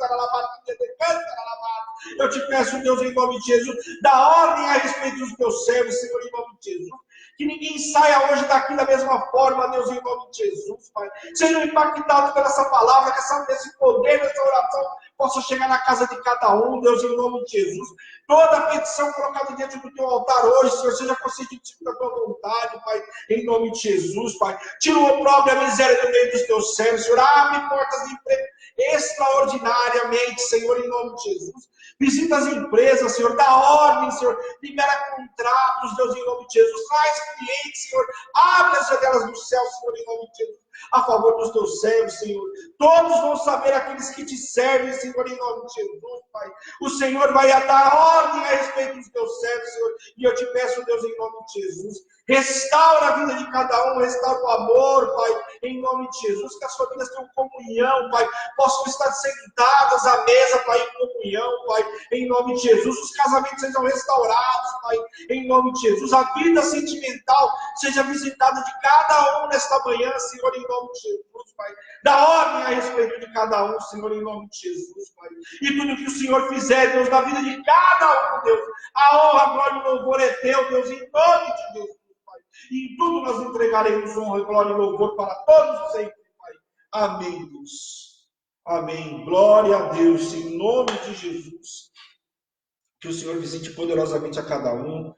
eu te peço, Deus, em nome de Jesus, dá ordem a respeito dos teus servos, Senhor, em nome de Jesus. Que ninguém saia hoje daqui da mesma forma, Deus, em nome de Jesus, Pai. Sejam impactados por essa palavra, que esse poder dessa oração possa chegar na casa de cada um, Deus, em nome de Jesus. Toda petição colocada diante do teu altar hoje, Senhor, seja concedida segundo a tua vontade, Pai, em nome de Jesus, Pai. Tira o opróbrio e a miséria do meio dos teus servos, Senhor. Abre portas de emprego extraordinariamente, Senhor, em nome de Jesus. Visita as empresas, Senhor, dá ordem, Senhor, libera contratos, Deus, em nome de Jesus. Traz clientes, Senhor, abre as janelas do céu, Senhor, em nome de Jesus, a favor dos teus servos, Senhor. Todos vão saber, aqueles que te servem, Senhor, em nome de Jesus, Pai. O Senhor vai dar ordem a respeito dos teus servos, Senhor, e eu te peço, Deus, em nome de Jesus, restaura a vida de cada um, restaura o amor, Pai, em nome de Jesus, que as famílias tenham comunhão, Pai, possam estar sentadas à mesa, Pai, em comunhão, Pai, em nome de Jesus, os casamentos sejam restaurados, Pai, em nome de Jesus, a vida sentimental seja visitada de cada um nesta manhã, Senhor, em nome de Jesus, Pai. Dá ordem a respeito de cada um, Senhor, em nome de Jesus, Pai. E tudo que o Senhor fizer, Deus, na vida de cada um, Deus, a honra, a glória e o louvor é teu, Deus, em nome de Jesus, Pai. E em tudo nós entregaremos honra, glória e louvor para todos sempre, Pai. Amém, Deus. Amém. Glória a Deus, em nome de Jesus. Que o Senhor visite poderosamente a cada um.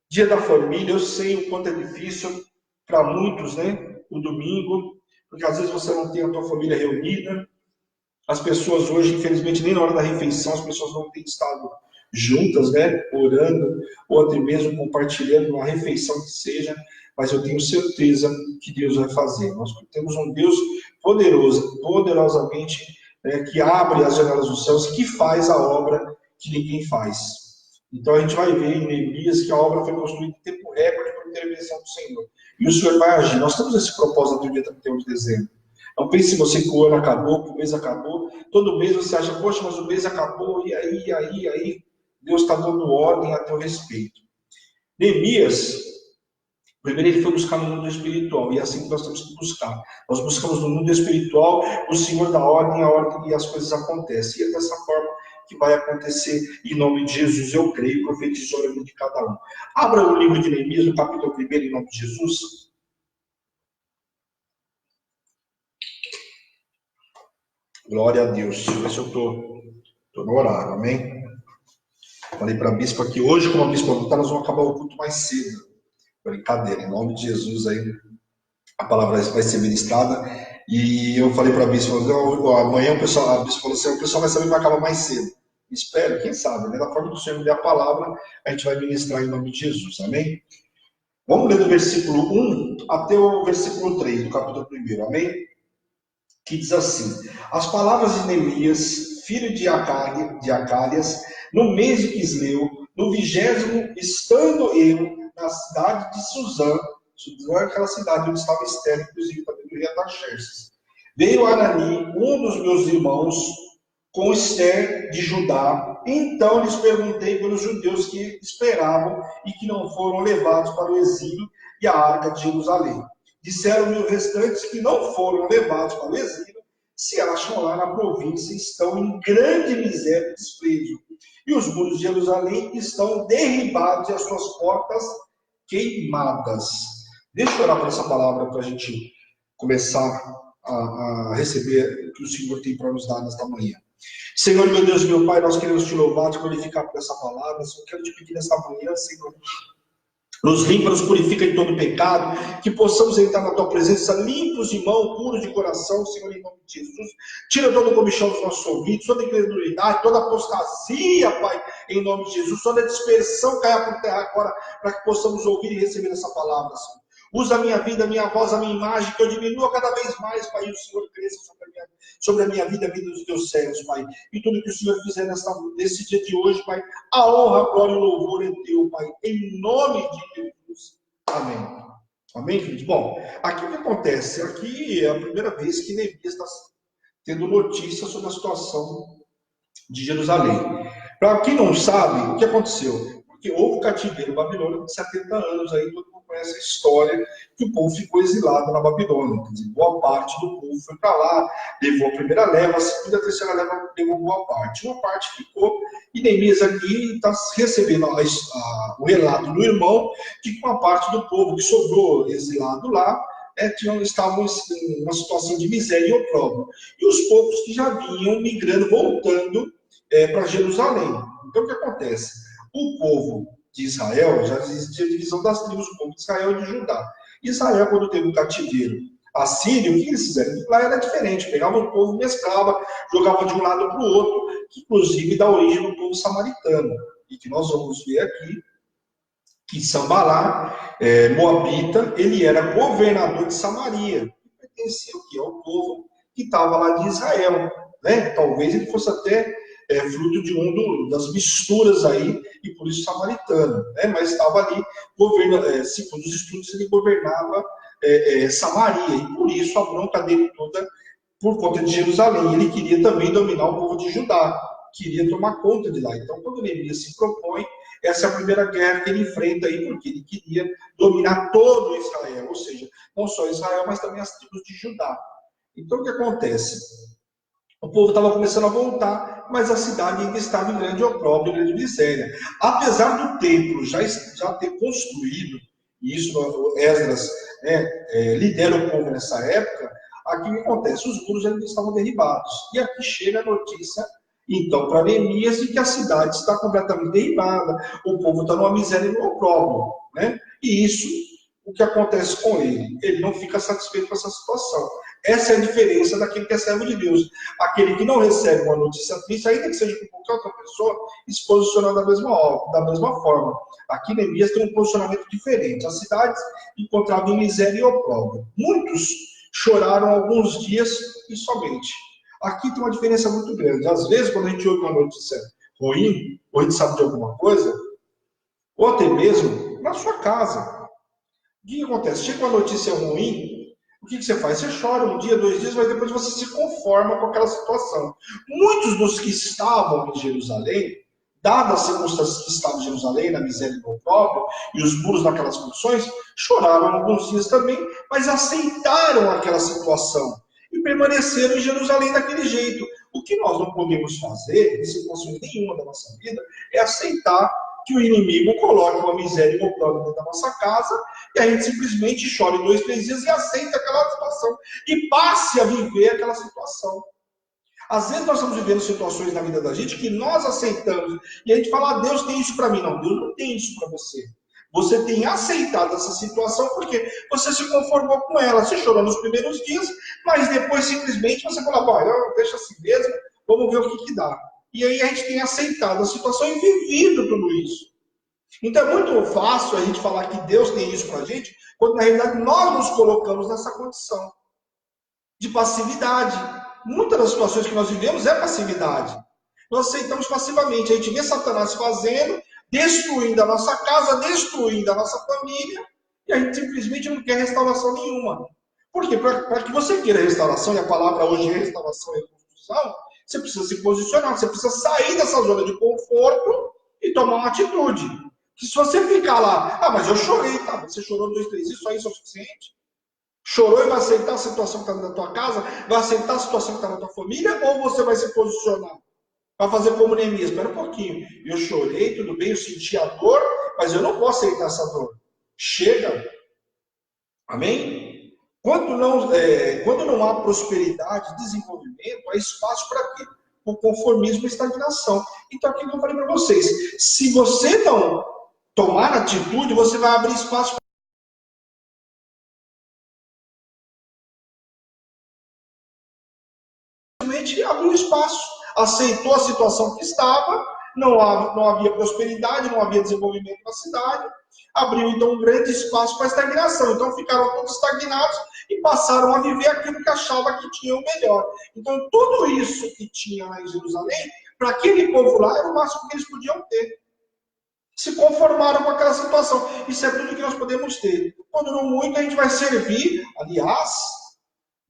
Dia da família, eu sei o quanto é difícil para muitos, né? O domingo, porque às vezes você não tem a tua família reunida. As pessoas hoje, infelizmente, nem na hora da refeição, as pessoas não têm estado juntas, né? Orando, ou até mesmo compartilhando uma refeição que seja. Mas eu tenho certeza que Deus vai fazer. Nós temos um Deus poderoso, poderosamente, né, que abre as janelas dos céus, que faz a obra que ninguém faz. Então a gente vai ver em Neemias que a obra foi construída em tempo recorde por intervenção do Senhor. E o Senhor vai agir. Nós temos esse propósito do dia 31 de dezembro. Não pense você que o ano acabou, que o mês acabou. Todo mês você acha, poxa, mas o mês acabou, e aí? Deus está dando ordem a teu respeito. Neemias, primeiro ele foi buscar no mundo espiritual, e é assim que nós temos que buscar. Nós buscamos no mundo espiritual, o Senhor dá ordem, a ordem e as coisas acontecem. E é dessa forma que vai acontecer, em nome de Jesus, eu creio, profetizo a vida de cada um. Abra o livro de Neemias, no capítulo 1, em nome de Jesus. Glória a Deus. Deixa eu ver se eu estou no horário, amém? Falei para a bispa que hoje, como a bispa não está, nós vamos acabar o culto mais cedo. Brincadeira, em nome de Jesus aí, a palavra vai ser ministrada. E eu falei para a bispa, amanhã a bispa falou assim, o pessoal vai saber que vai acabar mais cedo. Espero, quem sabe, né? Da forma que o Senhor me der a palavra, a gente vai ministrar em nome de Jesus, amém? Vamos ler do versículo 1 até o versículo 3 do capítulo 1, amém? Que diz assim: as palavras de Neemias, filho de Acárias, no mês de Quisleu, no 20º, estando eu na cidade de Suzã é aquela cidade onde estava Esther, inclusive também do rei Artaxerxes. Veio Anani, um dos meus irmãos, com Esther de Judá. Então lhes perguntei pelos judeus que esperavam e que não foram levados para o exílio e a arca de Jerusalém. Disseram-me os restantes que não foram levados para o exílio, se acham lá na província e estão em grande miséria e desprezo. E os muros de Jerusalém estão derribados e as suas portas queimadas. Deixa eu orar por essa palavra para a gente começar a receber o que o Senhor tem para nos dar nesta manhã. Senhor, meu Deus, meu Pai, nós queremos te louvar, te glorificar por essa palavra. Senhor, quero te pedir nesta manhã, Senhor, nos limpa, nos purifica de todo pecado, que possamos entrar na tua presença limpos de mão, puros de coração, Senhor, em nome de Jesus. Tira todo o comichão dos nossos ouvidos, toda incredulidade, toda apostasia, Pai, em nome de Jesus, toda dispersão caia por terra agora, para que possamos ouvir e receber essa palavra, Senhor. Usa a minha vida, a minha voz, a minha imagem, que eu diminua cada vez mais, Pai, e o Senhor cresça sobre a minha vida, a vida dos teus servos, Pai. E tudo que o Senhor fizer nesse dia de hoje, Pai, a honra, a glória e o louvor é teu, Pai. Em nome de Jesus. Amém. Amém, queridos? Bom, aqui o que acontece? Aqui é a primeira vez que Neemias está tendo notícia sobre a situação de Jerusalém. Para quem não sabe, o que aconteceu? Porque houve cativeiro babilônico de 70 anos, aí todo mundo conhece a história, que o povo ficou exilado na Babilônia. Quer dizer, boa parte do povo foi para lá, levou a primeira leva, a segunda e a terceira leva levou boa parte. Uma parte ficou, e Neemias aqui está recebendo o relato do irmão, de que uma parte do povo que sobrou exilado lá, estavam em uma situação de miséria e opróbrio. E os poucos que já vinham migrando, voltando para Jerusalém. Então, o que acontece? O povo de Israel, já existia a divisão das tribos, o povo de Israel e de Judá. Israel, quando teve um cativeiro assírio, o que eles fizeram? Lá era diferente, pegavam o povo, mesclava, jogavam de um lado para o outro, que inclusive dá origem ao povo samaritano. E que nós vamos ver aqui, que Sambalá, Moabita, ele era governador de Samaria, que pertencia ao povo que estava lá de Israel. Né? Talvez ele fosse até fruto de das misturas aí, e por isso samaritano, né? Mas estava ali, segundo os estudos, ele governava Samaria, e por isso a bronca dele toda por conta de Jerusalém. Ele queria também dominar o povo de Judá, queria tomar conta de lá. Então, quando Neemias se propõe, essa é a primeira guerra que ele enfrenta aí, porque ele queria dominar todo Israel, ou seja, não só Israel, mas também as tribos de Judá. Então, o que acontece? O povo estava começando a voltar, mas a cidade ainda estava em grande opróbrio, em grande miséria. Apesar do templo já ter construído, e isso Esdras lidera o povo nessa época, aqui o que acontece? Os muros ainda estavam derribados. E aqui chega a notícia, então, para Neemias, de que a cidade está completamente derribada, o povo está numa miséria e no opróbrio. Né? E isso, o que acontece com ele? Ele não fica satisfeito com essa situação. Essa é a diferença daquele que é servo de Deus. Aquele que não recebe uma notícia triste, ainda que seja com qualquer outra pessoa, se posiciona da mesma forma. Aqui Neemias tem um posicionamento diferente. As cidades encontravam em miséria e opróbrio. Muitos choraram alguns dias e somente. Aqui tem uma diferença muito grande. Às vezes, quando a gente ouve uma notícia ruim, ou a gente sabe de alguma coisa, ou até mesmo na sua casa. O que acontece? Chega uma notícia ruim, o que você faz? Você chora um dia, 2 dias, mas depois você se conforma com aquela situação. Muitos dos que estavam em Jerusalém, dadas as circunstâncias que estavam em Jerusalém, na miséria e no opróbrio, e os muros naquelas condições, choraram alguns dias também, mas aceitaram aquela situação e permaneceram em Jerusalém daquele jeito. O que nós não podemos fazer, em situação nenhuma da nossa vida, é aceitar que o inimigo coloque uma miséria e um opróbrio dentro da nossa casa, e a gente simplesmente chore 2, 3 dias e aceita aquela situação, e passe a viver aquela situação. Às vezes nós estamos vivendo situações na vida da gente que nós aceitamos, e a gente fala, Deus tem isso para mim. Não, Deus não tem isso para você. Você tem aceitado essa situação porque você se conformou com ela. Você chorou nos primeiros dias, mas depois simplesmente você fala, bom, deixa assim mesmo, vamos ver o que dá. E aí a gente tem aceitado a situação e vivido tudo isso. Então é muito fácil a gente falar que Deus tem isso pra gente, quando na realidade nós nos colocamos nessa condição de passividade. Muitas das situações que nós vivemos é passividade. Nós aceitamos passivamente. A gente vê Satanás fazendo, destruindo a nossa casa, destruindo a nossa família, e a gente simplesmente não quer restauração nenhuma. Por quê? Para que você queira restauração, e a palavra hoje é restauração e reconstrução, você precisa se posicionar, você precisa sair dessa zona de conforto e tomar uma atitude. Que se você ficar lá, mas eu chorei, tá? Você chorou 2, 3 dias, só isso é o suficiente? Chorou e vai aceitar a situação que está na tua casa? Vai aceitar a situação que está na tua família? Ou você vai se posicionar? Para fazer como Neemias, espera um pouquinho. Eu chorei, tudo bem, eu senti a dor, mas eu não posso aceitar essa dor. Chega. Amém? Quando não há prosperidade, desenvolvimento, há espaço para quê? O conformismo e estagnação. Então, aqui que eu falei para vocês, se você não tomar atitude, você vai abrir espaço para abriu espaço, aceitou a situação que estava, não havia prosperidade, não havia desenvolvimento na cidade, abriu então um grande espaço para a estagnação. Então ficaram todos estagnados e passaram a viver aquilo que achava que tinham melhor. Então tudo isso que tinha lá em Jerusalém, para aquele povo lá, era o máximo que eles podiam ter. Se conformaram com aquela situação. Isso é tudo que nós podemos ter. Quando não muito, a gente vai servir. Aliás,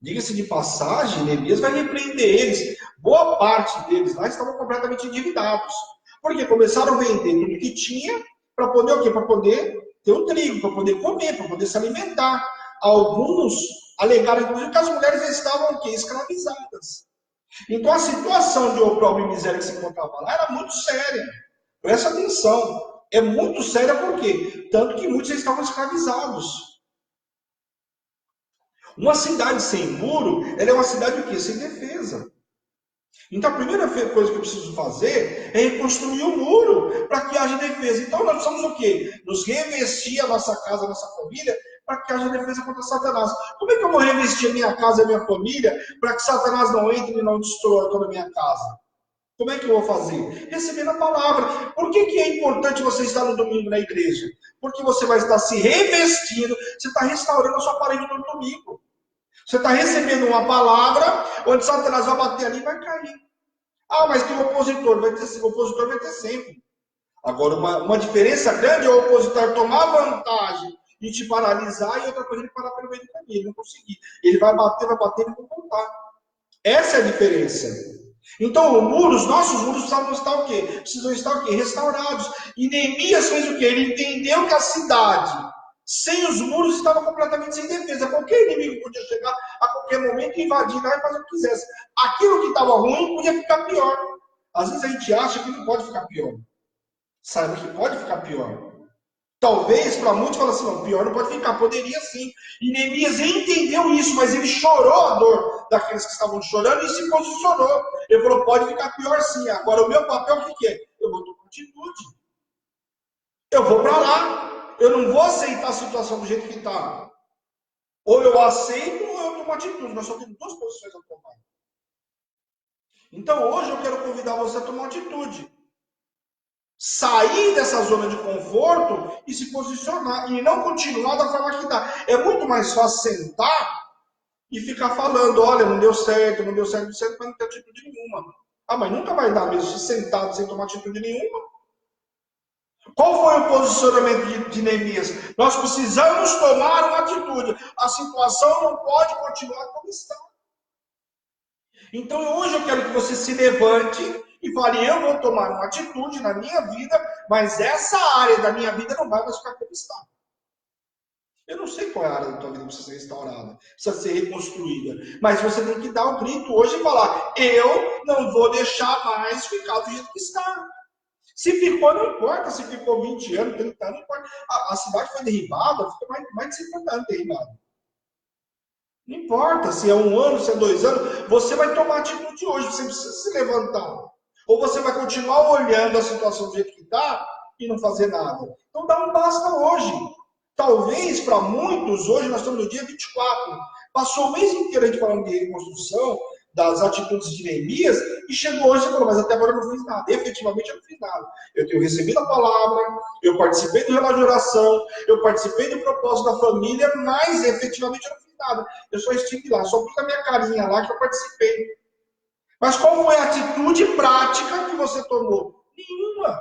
diga-se de passagem, Neemias vai repreender eles. Boa parte deles lá estavam completamente endividados. Porque começaram a vender tudo que tinha para poder o quê? Para poder ter o trigo, para poder comer, para poder se alimentar. Alguns alegaram, inclusive, que as mulheres estavam o quê? Escravizadas. Então a situação de opróbrio e miséria que se encontrava lá era muito séria. Presta atenção. É muito séria por quê? Tanto que muitos estavam escravizados. Uma cidade sem muro, ela é uma cidade o quê? Sem defesa. Então a primeira coisa que eu preciso fazer é reconstruir o muro para que haja defesa. Então nós precisamos o quê? Nos revestir a nossa casa, a nossa família, para que haja defesa contra Satanás. Como é que eu vou revestir a minha casa e a minha família para que Satanás não entre e não destrua toda a minha casa? Como é que eu vou fazer? Recebendo a palavra. Por que é importante você estar no domingo na igreja? Porque você vai estar se revestindo, você está restaurando a sua parede no domingo. Você está recebendo uma palavra, onde Satanás vai bater ali e vai cair. Ah, mas tem opositor, o opositor vai ter sempre. Agora, uma diferença grande é o opositor tomar vantagem e te paralisar, e outra coisa ele parar pelo meio do caminho, ele não conseguir. Ele vai bater e não voltar. Essa é a diferença. Então, os nossos muros precisam estar o quê? Precisam estar o quê? Restaurados. E Neemias fez o quê? Ele entendeu que a cidade, sem os muros, estava completamente sem defesa. Qualquer inimigo podia chegar a qualquer momento e invadir lá e fazer o que quisesse. Aquilo que estava ruim podia ficar pior. Às vezes a gente acha que não pode ficar pior. Sabe que pode ficar pior. Talvez para muitos falem assim, não, pior não pode ficar, poderia sim. E Neemias entendeu isso, mas ele chorou a dor daqueles que estavam chorando e se posicionou. Ele falou, pode ficar pior sim. Agora o meu papel o que é? Eu vou tomar atitude. Eu vou para lá. Eu não vou aceitar a situação do jeito que está. Ou eu aceito ou eu tomo atitude. Nós só temos duas posições a tomar. Então hoje eu quero convidar você a tomar atitude. Sair dessa zona de conforto e se posicionar. E não continuar da forma que está. É muito mais fácil sentar e ficar falando, olha, não deu certo, mas não tem atitude nenhuma. Ah, mas nunca vai dar mesmo se sentado sem tomar atitude nenhuma. Qual foi o posicionamento de Neemias? Nós precisamos tomar uma atitude. A situação não pode continuar como está. Então hoje eu quero que você se levante e fale, eu vou tomar uma atitude na minha vida, mas essa área da minha vida não vai mais ficar como está. Eu não sei qual é a área da tua vida que precisa ser restaurada, precisa ser reconstruída. Mas você tem que dar um grito hoje e falar, eu não vou deixar mais ficar do jeito que está. Se ficou, não importa. Se ficou 20 anos, 30 anos, não importa. A cidade foi derribada, ficou mais de 50 anos derribada. Não importa se é 1 ano, se é 2 anos, você vai tomar atitude hoje, você precisa se levantar. Ou você vai continuar olhando a situação do jeito que está e não fazer nada. Então dá um basta hoje. Talvez para muitos, hoje nós estamos no dia 24. Passou o mês inteiro a gente falando de reconstrução, das atitudes de Neemias, e chegou hoje e falou, mas até agora eu não fiz nada. Efetivamente eu não fiz nada. Eu tenho recebido a palavra, eu participei do relógio de oração, eu participei do propósito da família, mas efetivamente eu não fiz nada. Eu só estive lá, só pus a minha carinha lá que eu participei. Mas qual foi a atitude prática que você tomou? Nenhuma.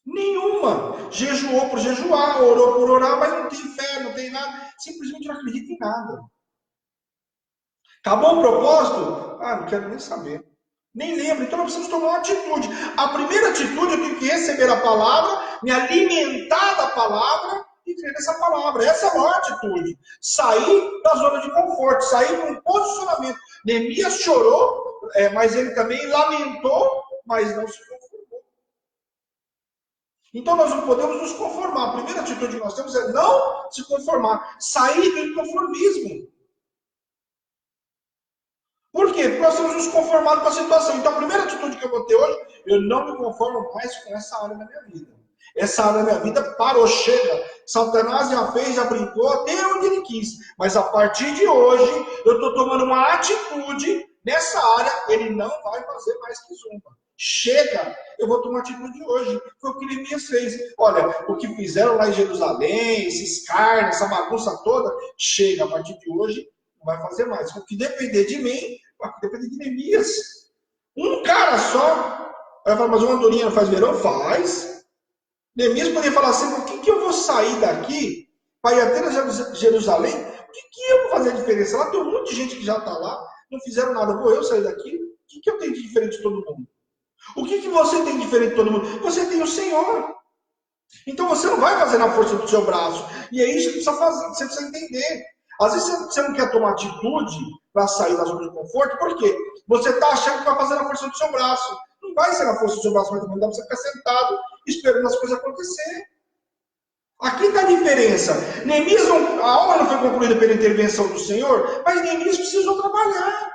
Nenhuma. Jejuou por jejuar, orou por orar, mas não tem fé, não tem nada. Simplesmente não acredita em nada. Acabou o propósito? Ah, não quero nem saber. Nem lembro. Então nós precisamos tomar uma atitude. A primeira atitude, eu tenho que receber a palavra, me alimentar da palavra e crer nessa palavra. Essa é a maior atitude. Sair da zona de conforto, sair com um posicionamento. Neemias chorou, mas ele também lamentou, mas não se conformou. Então nós não podemos nos conformar. A primeira atitude que nós temos é não se conformar, sair do inconformismo. Por quê? Porque nós estamos nos conformando com a situação. Então a primeira atitude que eu vou ter hoje, eu não me conformo mais com essa área da minha vida. Essa área da minha vida parou, chega. Satanás já fez, já brincou até onde ele quis. Mas a partir de hoje, eu estou tomando uma atitude nessa área, ele não vai fazer mais que zumba. Chega, eu vou tomar atitude hoje. Foi o que Neemias fez. Olha, o que fizeram lá em Jerusalém, esses carnes, essa bagunça toda, chega, a partir de hoje, não vai fazer mais. O que depender de mim, vai depender de Neemias. Um cara só, vai falar, mas uma andorinha não faz verão? Faz. Neemias poderia falar assim, por que eu vou sair daqui para ir até Jerusalém? O que eu vou fazer a diferença? Lá tem um monte de gente que já está lá, não fizeram nada, vou eu sair daqui? O que eu tenho de diferente de todo mundo? O que você tem de diferente de todo mundo? Você tem o Senhor. Então você não vai fazer na força do seu braço. E é isso que precisa fazer, você precisa entender. Às vezes você não quer tomar atitude para sair da zona de conforto, por quê? Você está achando que vai fazer na força do seu braço. Não vai ser na força do seu braço, mas não dá para você ficar sentado esperando as coisas acontecer. Aqui está a diferença. Neemias a obra não foi concluída pela intervenção do Senhor, mas Neemias precisou trabalhar.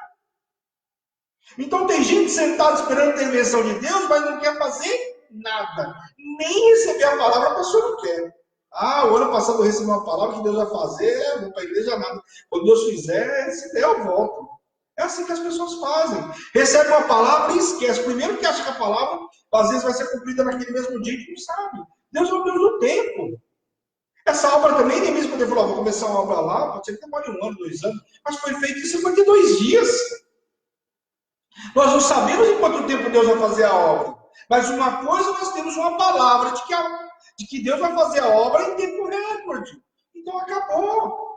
Então tem gente sentada esperando a intervenção de Deus, mas não quer fazer nada. Nem receber a palavra, a pessoa não quer. O ano passado eu recebi uma palavra que Deus vai fazer, eu vou para a igreja nada. Quando Deus fizer, se der, eu volto. É assim que as pessoas fazem. Recebe uma palavra e esquece. Primeiro que acha que a palavra, às vezes, vai ser cumprida naquele mesmo dia que não sabe. Deus é o Deus do tempo. Essa obra também, nem mesmo poder falar, vou começar uma obra lá, pode ser que demore 1 ano, 2 anos, mas foi feito em 52 dias. Nós não sabemos em quanto tempo Deus vai fazer a obra. Mas uma coisa, nós temos uma palavra de que Deus vai fazer a obra em tempo recorde. Então acabou.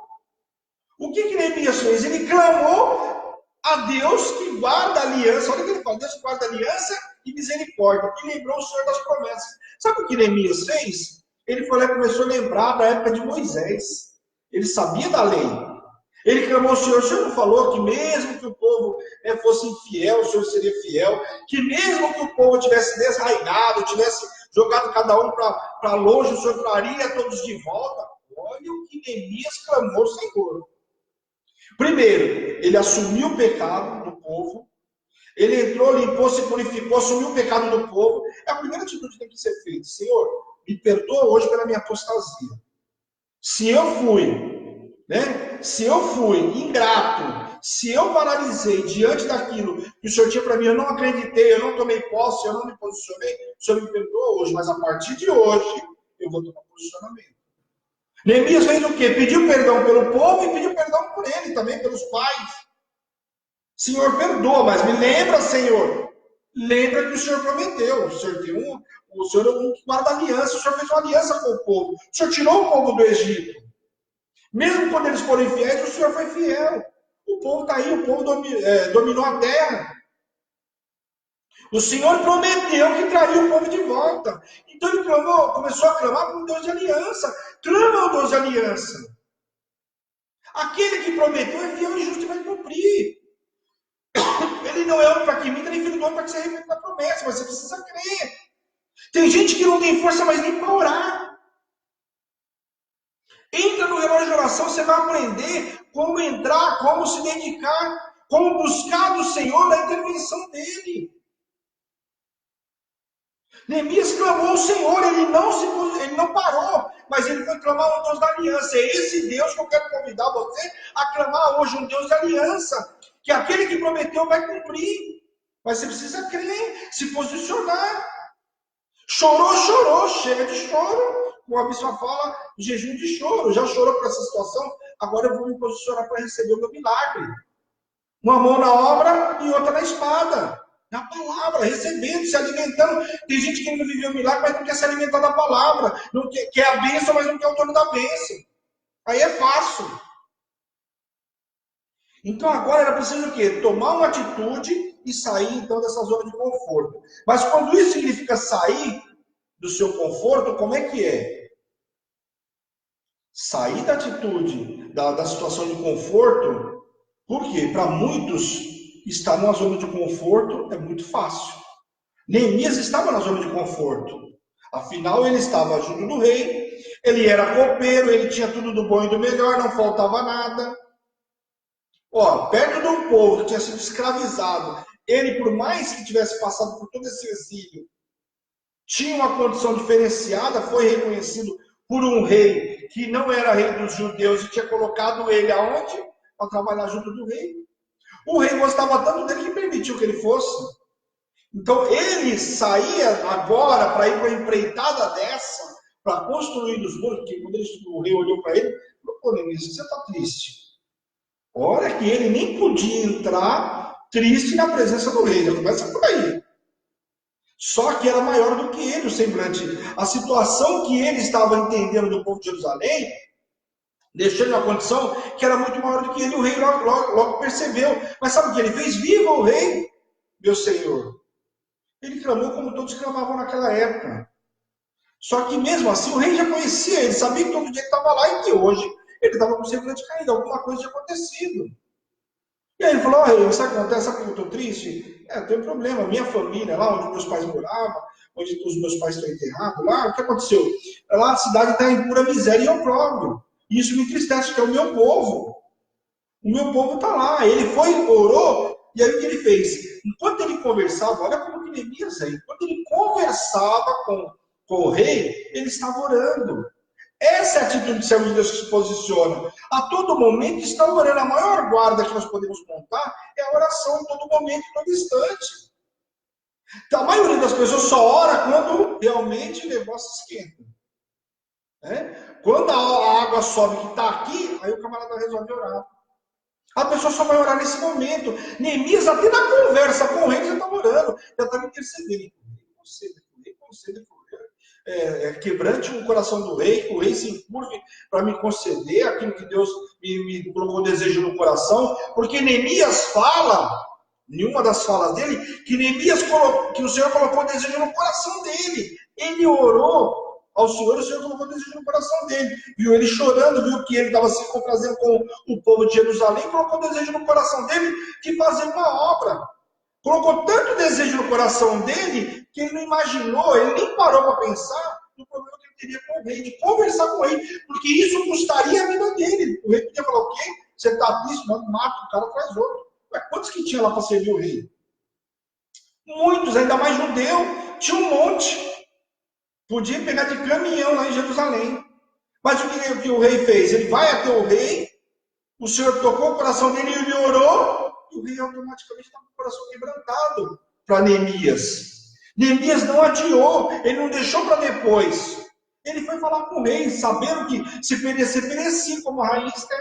O que Neemias fez? Ele clamou a Deus que guarda a aliança. Olha o que ele fala, Deus que guarda a aliança e misericórdia. E lembrou o Senhor das promessas. Sabe o que Neemias fez? Ele foi lá e começou a lembrar da época de Moisés. Ele sabia da lei. Ele clamou ao Senhor. O Senhor não falou que mesmo que o povo fosse infiel, o Senhor seria fiel. Que mesmo que o povo tivesse desraigado, tivesse jogado cada um para longe, o Senhor traria todos de volta. Olha o que Neemias clamou ao Senhor. Primeiro, ele assumiu o pecado do povo. Ele entrou, limpou, se purificou, assumiu o pecado do povo. É a primeira atitude que tem que ser feita. Senhor, me perdoa hoje pela minha apostasia. Se eu fui ingrato, se eu paralisei diante daquilo que o Senhor tinha para mim, eu não acreditei, eu não tomei posse, eu não me posicionei, o Senhor me perdoa hoje, mas a partir de hoje, eu vou tomar posicionamento. Neemias fez o quê? Pediu perdão pelo povo e pediu perdão por ele também, pelos pais. Senhor, perdoa, mas me lembra, Senhor. Lembra que o Senhor prometeu. O Senhor é um que guarda aliança. O Senhor fez uma aliança com o povo. O Senhor tirou o povo do Egito. Mesmo quando eles foram infiéis, o Senhor foi fiel. O povo está aí, o povo dominou a terra. O Senhor prometeu que traria o povo de volta. Então ele começou a clamar com o Deus de aliança. Clama ao Deus de aliança. Aquele que prometeu é fiel e justo e vai cumprir. Ele não é homem para que minta, nem filho do homem para que se arrependa da promessa, mas você precisa crer. Tem gente que não tem força mais nem para orar. Entra no relógio de oração, você vai aprender como entrar, como se dedicar, como buscar do Senhor a intervenção dele. Neemias clamou ao Senhor, ele não parou, mas ele foi clamar ao Deus da aliança. É esse Deus que eu quero convidar você a clamar hoje, um Deus de aliança, que aquele que prometeu vai cumprir. Mas você precisa crer, se posicionar. Chorou, chega de choro. Como a bispa fala, jejum de choro. Já chorou por essa situação, agora eu vou me posicionar para receber o meu milagre. Uma mão na obra e outra na espada. Na palavra, recebendo, se alimentando. Tem gente que não viveu o milagre, mas não quer se alimentar da palavra. Não quer a bênção, mas não quer o dono da bênção. Aí é fácil. Então agora era preciso o quê? Tomar uma atitude e sair então dessa zona de conforto. Mas quando isso significa sair do seu conforto, como é que é? Sair da atitude, da situação de conforto, Por quê? Para muitos, estar numa zona de conforto é muito fácil. Neemias estava na zona de conforto. Afinal, ele estava junto do rei, ele era copeiro, ele tinha tudo do bom e do melhor, não faltava nada. Ó, perto de um povo que tinha sido escravizado, ele, por mais que tivesse passado por todo esse exílio, tinha uma condição diferenciada, foi reconhecido por um rei que não era rei dos judeus e tinha colocado ele aonde? Para trabalhar junto do rei. O rei gostava tanto dele que permitiu que ele fosse. Então ele saía agora para ir para uma empreitada dessa, para construir os muros, porque quando o rei olhou para ele, falou: pô, Neemias, você está triste. Olha que ele nem podia entrar triste na presença do rei, já começa por aí. Só que era maior do que ele o semblante. A situação que ele estava entendendo do povo de Jerusalém, deixando na condição que era muito maior do que ele, o rei logo percebeu. Mas sabe o que ele fez? Viva o rei, meu senhor. Ele clamou como todos clamavam naquela época. Só que mesmo assim o rei já conhecia, ele sabia que todo dia ele estava lá e que hoje ele estava com o semblante caído, alguma coisa tinha acontecido. E aí ele falou: rei, você acontece, sabe que eu estou triste? Tem um problema, minha família, lá onde meus pais moravam, onde os meus pais estão enterrados, lá, o que aconteceu? Lá a cidade está em pura miséria e opróbrio. E isso me entristece, que é o meu povo. O meu povo está lá. Ele foi, orou, e aí o que ele fez? Enquanto ele conversava, olha como que Neemias é, enquanto ele conversava com o rei, ele estava orando. Essa é a atitude de servo de Deus que se posiciona. A todo momento está orando. A maior guarda que nós podemos montar é a oração em todo momento, em todo instante. Então, a maioria das pessoas só ora quando realmente o negócio esquenta. Quando a água sobe que está aqui, aí o camarada resolve orar. A pessoa só vai orar nesse momento. Neemias, até na conversa com o rei, já está orando, já está intercedendo. Conceda, quebrante o coração do rei, que o rei se encurve para me conceder aquilo que Deus me colocou desejo no coração, porque Neemias fala, em uma das falas dele, que que o Senhor colocou desejo no coração dele. Ele orou ao Senhor, o Senhor colocou desejo no coração dele. Viu ele chorando, viu que ele estava se confazendo com o povo de Jerusalém, colocou desejo no coração dele de fazer uma obra. Colocou tanto desejo no coração dele que ele não imaginou, ele nem parou para pensar no problema que ele teria com o rei, de conversar com o rei, porque isso custaria a vida dele. O rei podia falar: o quê? Você está triste? Mata o cara, faz outro. Mas quantos que tinha lá para servir o rei? Muitos, ainda mais judeu, tinha um monte. Podia pegar de caminhão lá em Jerusalém. Mas o que o rei fez? Ele vai até o rei, o Senhor tocou o coração dele e ele orou, e o rei automaticamente está com o coração quebrantado para Neemias. Neemias não adiou, ele não deixou para depois. Ele foi falar com o rei, sabendo que se perecer, perecia, como a rainha Esther.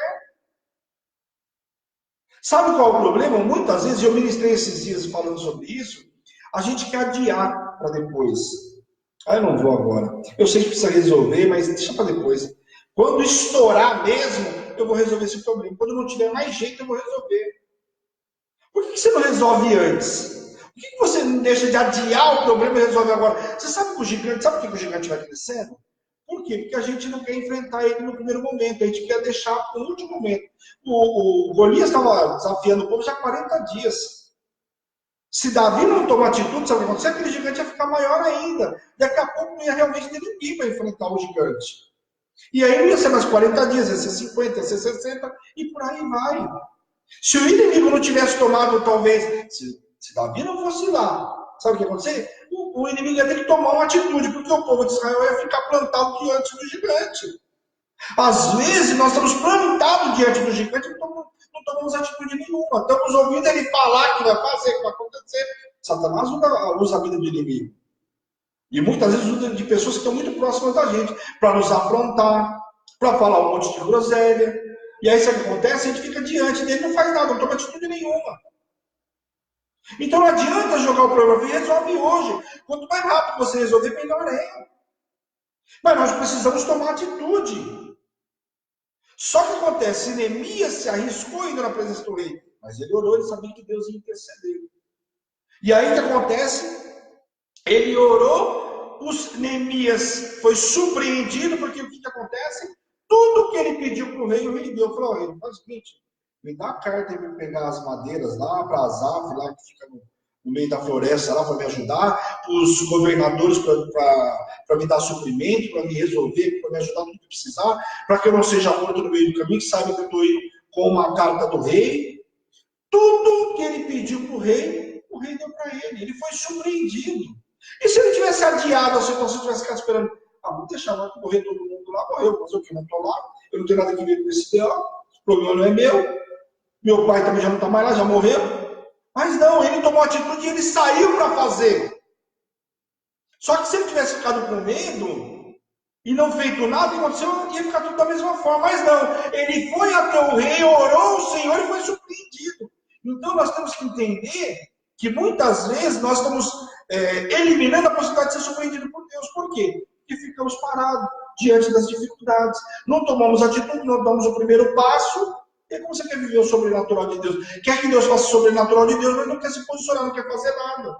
Sabe qual é o problema? Muitas vezes, eu ministrei esses dias falando sobre isso, a gente quer adiar para depois. Eu não vou agora. Eu sei que precisa resolver, mas deixa para depois. Quando estourar mesmo, eu vou resolver esse problema. Quando não tiver mais jeito, eu vou resolver. Por que você não resolve antes? Por que você não deixa de adiar o problema e resolve agora? Você sabe que o gigante, sabe por que o gigante vai crescendo? Por quê? Porque a gente não quer enfrentar ele no primeiro momento, a gente quer deixar para o último momento. O Golias estava desafiando o povo já há 40 dias. Se Davi não tomar atitude, sabe o que acontecer? Aquele gigante ia ficar maior ainda. Daqui a pouco não ia realmente ter ninguém para enfrentar o gigante. E aí não ia ser mais 40 dias, ia ser 50, ia ser 60, e por aí vai. Se o inimigo não tivesse tomado, talvez, se Davi não fosse lá, sabe o que ia acontecer? O inimigo ia ter que tomar uma atitude, porque o povo de Israel ia ficar plantado diante do gigante. Às vezes nós estamos plantados diante do gigante e não tomamos atitude nenhuma. Estamos ouvindo ele falar que vai fazer, que vai acontecer. Satanás usa a vida do inimigo. E muitas vezes usa de pessoas que estão muito próximas da gente, para nos afrontar, para falar um monte de groselha. E aí, sabe o que acontece? A gente fica diante dele, não faz nada, não toma atitude nenhuma. Então não adianta jogar o problema, resolve hoje. Quanto mais rápido você resolver, melhor é. Mas nós precisamos tomar atitude. Só que acontece, Neemias se arriscou ainda na presença do rei, mas ele orou, ele sabia que Deus ia interceder. E aí o que acontece? Ele orou, Neemias foi surpreendido, porque o que acontece? Tudo que ele pediu para o rei deu. Falou: rei, faz o seguinte, Me dá a carta para pegar as madeiras lá, para Asaf, lá que fica no meio da floresta, lá para me ajudar, para os governadores para me dar suprimento, para me resolver, para me ajudar no que precisar, para que eu não seja morto no meio do caminho, que saiba que eu estou indo com uma carta do rei. Tudo que ele pediu para o rei deu para ele. Ele foi surpreendido. E se ele tivesse adiado a situação, tivesse ficado esperando, vamos deixar lá que morrer todo mundo lá, morreu, mas eu que não estou lá, eu não tenho nada a ver com esse B.O., o problema não é meu pai também já não está mais lá, já morreu. Mas não, ele tomou atitude e ele saiu para fazer. Só que se ele tivesse ficado com medo e não feito nada, ia ficar tudo da mesma forma. Mas não, ele foi até o rei, orou ao Senhor e foi surpreendido. Então nós temos que entender que muitas vezes nós estamos eliminando a possibilidade de ser surpreendido por Deus. Por quê? Porque ficamos parados diante das dificuldades. Não tomamos atitude, não damos o primeiro passo. E como você quer viver o sobrenatural de Deus? Quer que Deus faça o sobrenatural de Deus, mas não quer se posicionar, não quer fazer nada.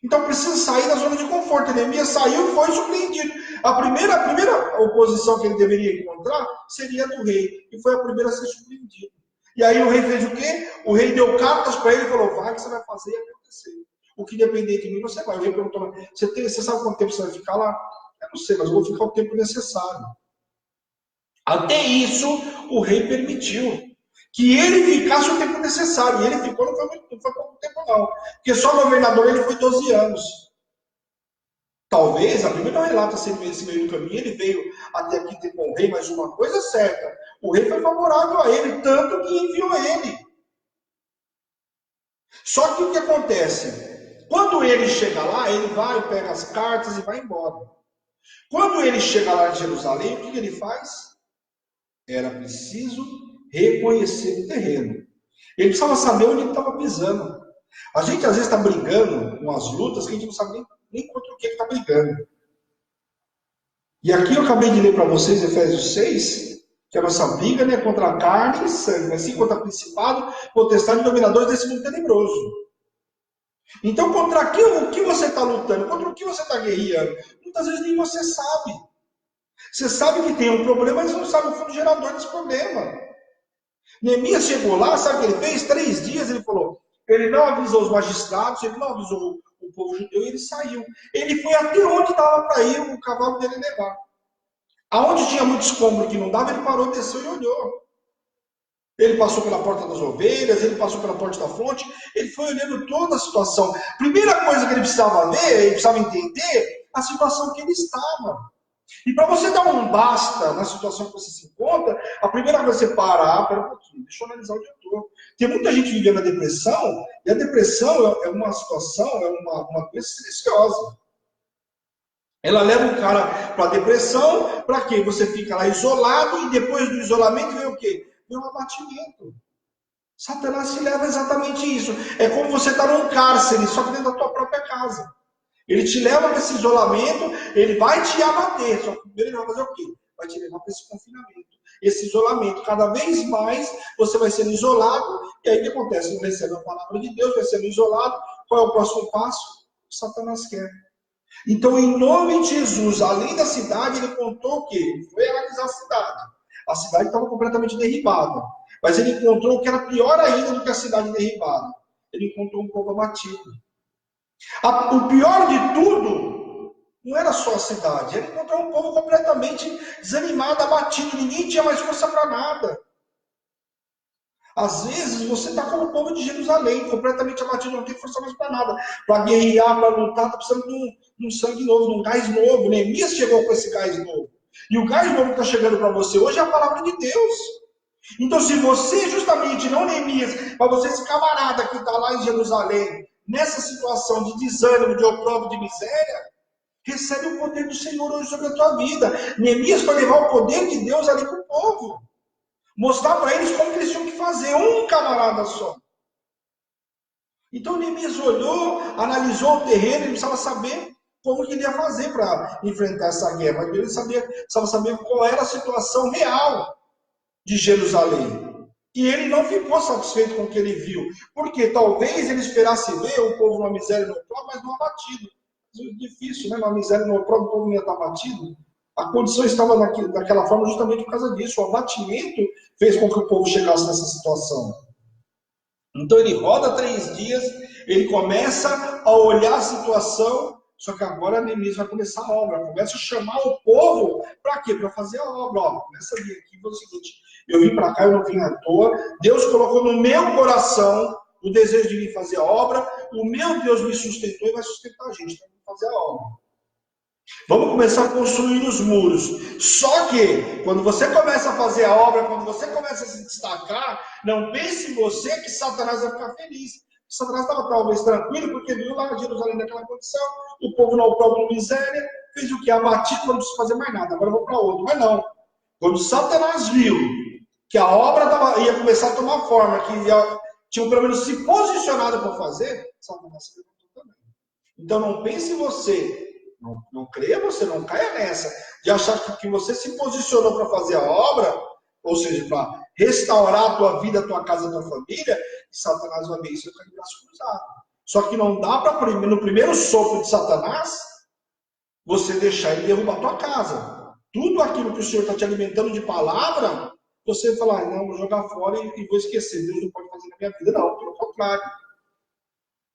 Então precisa sair da zona de conforto. Neemias saiu e foi surpreendido. A primeira oposição que ele deveria encontrar seria do rei. E foi a primeira a ser surpreendido. E aí o rei fez o quê? O rei deu cartas para ele e falou, vai que você vai fazer e acontecer. O que depender de mim, você vai. O rei perguntou, você sabe quanto tempo você vai ficar lá? Eu não sei, mas eu vou ficar o tempo necessário. Até isso, o rei permitiu que ele ficasse o tempo necessário. E ele ficou, não foi pouco tempo não. Porque só governador ele foi 12 anos. Talvez, a Bíblia não relata esse meio do caminho, ele veio até aqui ter com o rei, mas uma coisa é certa, o rei foi favorável a ele, tanto que enviou ele. Só que o que acontece? Quando ele chega lá, ele vai, pega as cartas e vai embora. Quando ele chega lá em Jerusalém, o que ele faz? Era preciso reconhecer o terreno. Ele precisava saber onde ele estava pisando. A gente às vezes está brigando com as lutas que a gente não sabe nem contra o que está brigando. E aqui eu acabei de ler para vocês Efésios 6, que a nossa briga não é contra a carne e sangue, mas sim contra principado, potestade e dominadores desse mundo tenebroso. Então, contra o que você está lutando? Contra o que você está guerreando? Muitas vezes nem você sabe. Você sabe que tem um problema, mas não sabe o fundo gerador desse problema. Neemias chegou lá, sabe o que ele fez? 3 dias ele falou. Ele não avisou os magistrados, ele não avisou o povo judeu e ele saiu. Ele foi até onde dava para ir o cavalo dele levar. Aonde tinha muito escombro que não dava, ele parou, desceu e olhou. Ele passou pela porta das ovelhas, ele passou pela porta da fonte, ele foi olhando toda a situação. Primeira coisa que ele precisava ver, ele precisava entender a situação que ele estava. E para você dar um basta na situação que você se encontra, a primeira coisa é você parar, pera um pouquinho, deixa eu analisar onde eu estou. Tem muita gente vivendo a depressão, e a depressão é uma situação, é uma coisa silenciosa. Ela leva o cara para a depressão, para quê? Você fica lá isolado, e depois do isolamento vem o quê? Vem um abatimento. Satanás se leva exatamente isso. É como você está num cárcere, só que dentro da tua própria casa. Ele te leva para esse isolamento, ele vai te abater. Só que primeiro ele vai fazer o quê? Vai te levar para esse confinamento, esse isolamento. Cada vez mais você vai sendo isolado, e aí o que acontece? Não recebe a palavra de Deus, vai sendo isolado. Qual é o próximo passo? O Satanás quer. Então, em nome de Jesus, além da cidade, ele contou o quê? Ele foi analisar a cidade. A cidade estava completamente derribada. Mas ele encontrou o que era pior ainda do que a cidade derribada. Ele encontrou um povo abatido. O pior de tudo não era só a cidade. Ele encontrou um povo completamente desanimado, abatido. Ninguém tinha mais força para nada. Às vezes você está como o povo de Jerusalém, completamente abatido, não tem força mais para nada. Para guerrear, para lutar, está precisando de um sangue novo, de um gás novo. Neemias chegou com esse gás novo. E o gás novo que está chegando para você hoje é a palavra de Deus. Então, se você, justamente, não Neemias, mas você, esse camarada que está lá em Jerusalém, nessa situação de desânimo, de opróbrio, de miséria, recebe o poder do Senhor hoje sobre a tua vida. Neemias foi levar o poder de Deus ali para o povo. Mostrar para eles como que eles tinham que fazer. Um camarada só. Então Neemias olhou, analisou o terreno, ele precisava saber como que ele ia fazer para enfrentar essa guerra. Mas ele precisava saber qual era a situação real de Jerusalém. E ele não ficou satisfeito com o que ele viu. Porque talvez ele esperasse ver o povo numa miséria no opróbrio, mas não abatido. Difícil, né? Numa miséria no opróbrio, o povo não ia estar abatido. A condição estava daquela forma justamente por causa disso. O abatimento fez com que o povo chegasse nessa situação. Então ele roda 3 dias, ele começa a olhar a situação, só que agora Neemias vai começar a obra, começa a chamar o povo, para quê? Para fazer a obra. Ó, começa a vir aqui, foi o seguinte, eu vim para cá, eu não vim à toa, Deus colocou no meu coração o desejo de vir fazer a obra, o meu Deus me sustentou e vai sustentar a gente, então vamos fazer a obra. Vamos começar a construir os muros. Só que, quando você começa a fazer a obra, quando você começa a se destacar, não pense em você que Satanás vai ficar feliz. Satanás estava talvez tranquilo, porque viu lá Jerusalém naquela condição, o povo não próprio miséria, fez o que? Abatido, não precisa fazer mais nada, agora eu vou para outro. Mas não. Quando Satanás viu que a obra ia começar a tomar forma, que tinham pelo menos se posicionado para fazer, Satanás se levantou também. Então não pense em você. Não creia você, não caia nessa, de achar que você se posicionou para fazer a obra, ou seja, para restaurar a tua vida, a tua casa, a tua família, e Satanás vai ver isso e vai de braço cruzado. Só que não dá para, no primeiro sopro de Satanás, você deixar ele derrubar a tua casa. Tudo aquilo que o Senhor está te alimentando de palavra, você falar, não, vou jogar fora e vou esquecer, Deus não pode fazer na minha vida. Não, pelo contrário.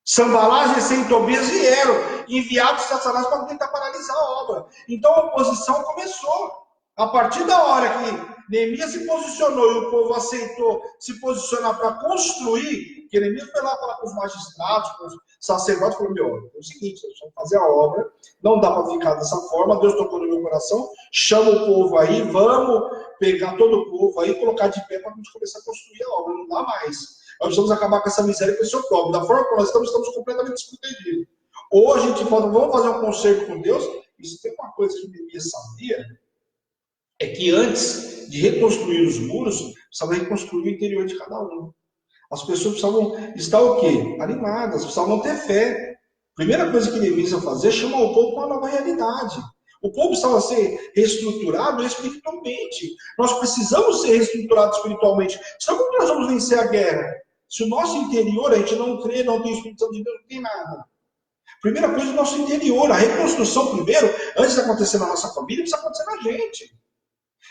Sanballat, Gesem e Tobias vieram, enviados de Satanás para tentar paralisar a obra. Então a oposição começou. A partir da hora que Neemias se posicionou e o povo aceitou se posicionar para construir, que Neemias foi lá falar com os magistrados, com os sacerdotes, falou, é o seguinte, nós vamos fazer a obra, não dá para ficar dessa forma, Deus tocou no meu coração, chama o povo aí, vamos pegar todo o povo aí, colocar de pé para a gente começar a construir a obra, não dá mais. Nós vamos acabar com essa miséria com o seu próprio. Da forma como nós estamos completamente desprotegidos. Ou a gente fala, vamos fazer um concerto com Deus. Isso tem uma coisa que Neemias sabia, é que antes de reconstruir os muros, precisava reconstruir o interior de cada um. As pessoas precisavam estar o quê? Animadas, precisavam ter fé. Primeira coisa que Neemias ia fazer é chamar o povo para uma nova realidade. O povo precisava ser reestruturado espiritualmente. Nós precisamos ser reestruturados espiritualmente. Senão como nós vamos vencer a guerra? Se o nosso interior, a gente não crê, não tem o Espírito Santo de Deus, não tem nada. Primeira coisa do nosso interior, a reconstrução primeiro, antes de acontecer na nossa família, precisa acontecer na gente.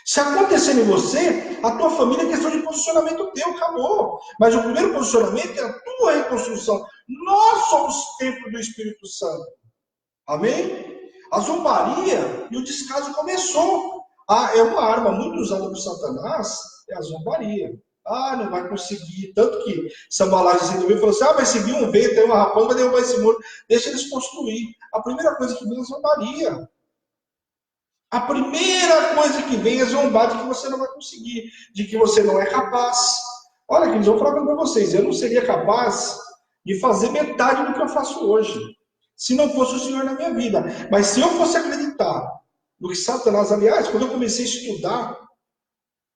Se acontecer em você, a tua família é questão de posicionamento teu, acabou. Mas o primeiro posicionamento é a tua reconstrução. Nós somos templo do Espírito Santo. Amém? A zombaria e o descaso começou. É uma arma muito usada por Satanás, é a zombaria. Não vai conseguir. Tanto que Sanballat falou assim, vai seguir um vento, tem uma raposa, vai derrubar esse muro. Deixa eles construir. A primeira coisa que vem é a zombaria. A primeira coisa que vem é zombar de que você não vai conseguir, de que você não é capaz. Olha, queridos, eu vou falar para vocês, eu não seria capaz de fazer metade do que eu faço hoje, se não fosse o Senhor na minha vida. Mas se eu fosse acreditar no que Satanás, aliás, quando eu comecei a estudar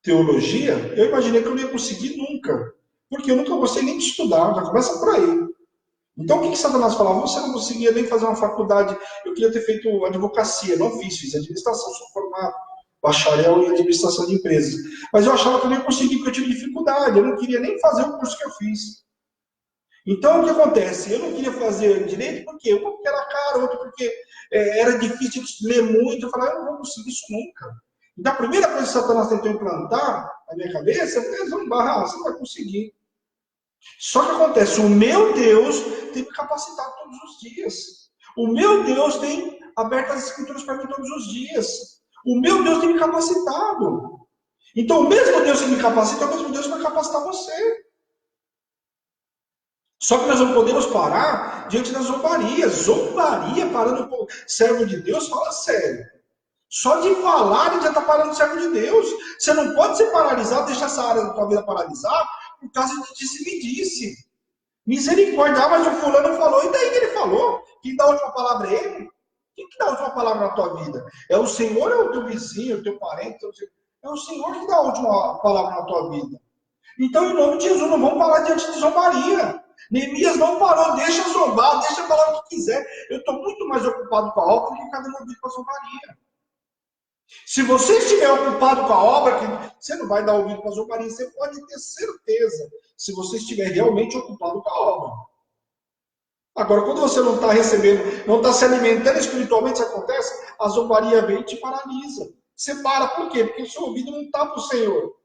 teologia, eu imaginei que eu não ia conseguir nunca, porque eu nunca gostei nem de estudar, já começa por aí. Então, o que Satanás falava? Você não conseguia nem fazer uma faculdade. Eu queria ter feito advocacia, não fiz administração, sou formado, bacharel em administração de empresas. Mas eu achava que eu não ia conseguir, porque eu tive dificuldade, eu não queria nem fazer o curso que eu fiz. Então, o que acontece? Eu não queria fazer direito, por quê? Um porque era caro, outro porque era difícil de ler muito. Eu falava, eu não vou conseguir isso nunca. Então, a primeira coisa que Satanás tentou implantar na minha cabeça é zombar, você não vai conseguir. Só que acontece, o meu Deus tem me capacitado todos os dias. O meu Deus tem aberto as escrituras para mim todos os dias. O meu Deus tem me capacitado. Então, o mesmo Deus que me capacita é o mesmo Deus que vai capacitar você. Só que nós não podemos parar diante da zombaria. Zombaria parando o servo de Deus, fala sério. Só de falar ele já está parando o servo de Deus. Você não pode ser paralisado, deixar essa área da tua vida paralisar por causa de disse-me-disse. Misericórdia, mas o fulano falou, e daí que ele falou? Quem dá a última palavra é ele? Quem que dá a última palavra na tua vida? É o Senhor ou é o teu vizinho, o teu parente? É o Senhor que dá a última palavra na tua vida. Então, em nome de Jesus, não vamos parar diante de zombaria. Neemias não parou, deixa zombar, deixa falar o que quiser. Eu estou muito mais ocupado com a obra do que cada ouvido com a zombaria. Se você estiver ocupado com a obra, você não vai dar ouvido para a zombaria, você pode ter certeza, se você estiver realmente ocupado com a obra. Agora, quando você não está recebendo, não está se alimentando espiritualmente, isso acontece, a zombaria vem e te paralisa. Você para, por quê? Porque o seu ouvido não está para o Senhor.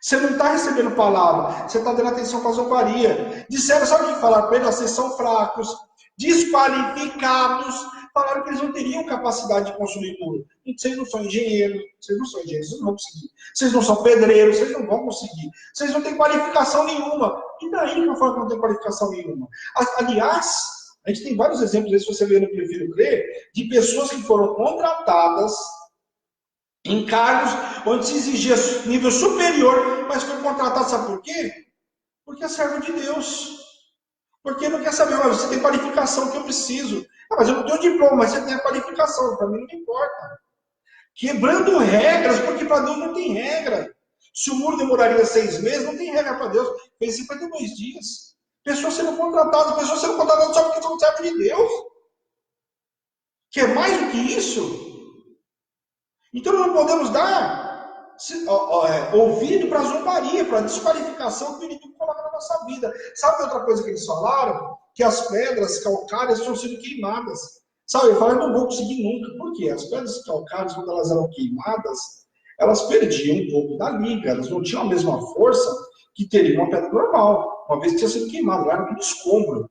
Você não está recebendo palavra, você está dando atenção para a zombaria. Disseram, sabe o que falaram para eles? Vocês são fracos, desqualificados. Falaram que eles não teriam capacidade de construir muro. Vocês não são engenheiros, vocês não vão conseguir. Vocês não são pedreiros, vocês não vão conseguir. Vocês não têm qualificação nenhuma. E daí que eu falo que não tem qualificação nenhuma? Aliás, a gente tem vários exemplos, se você ler no Prefiro Crer, de pessoas que foram contratadas em cargos onde se exigia nível superior, mas foi contratado, sabe por quê? Porque é servo de Deus. Porque não quer saber, mas você tem qualificação que eu preciso. Ah, mas eu não tenho diploma, mas você tem a qualificação, para mim não me importa. Quebrando regras, porque para Deus não tem regra. Se o muro demoraria 6 meses, não tem regra para Deus. Fez 52 dias. Pessoas sendo contratadas só porque são servos de Deus. Quer mais do que isso? Então não podemos dar ouvido para a zombaria, para a desqualificação que o inimigo coloca na nossa vida. Sabe outra coisa que eles falaram? Que as pedras calcárias estão sendo queimadas. Sabe, ele fala, eu não vou conseguir nunca. Por quê? As pedras calcárias, quando elas eram queimadas, elas perdiam um pouco da liga, elas não tinham a mesma força que teria uma pedra normal, uma vez que tinha sido queimada, lá era tudo escombro.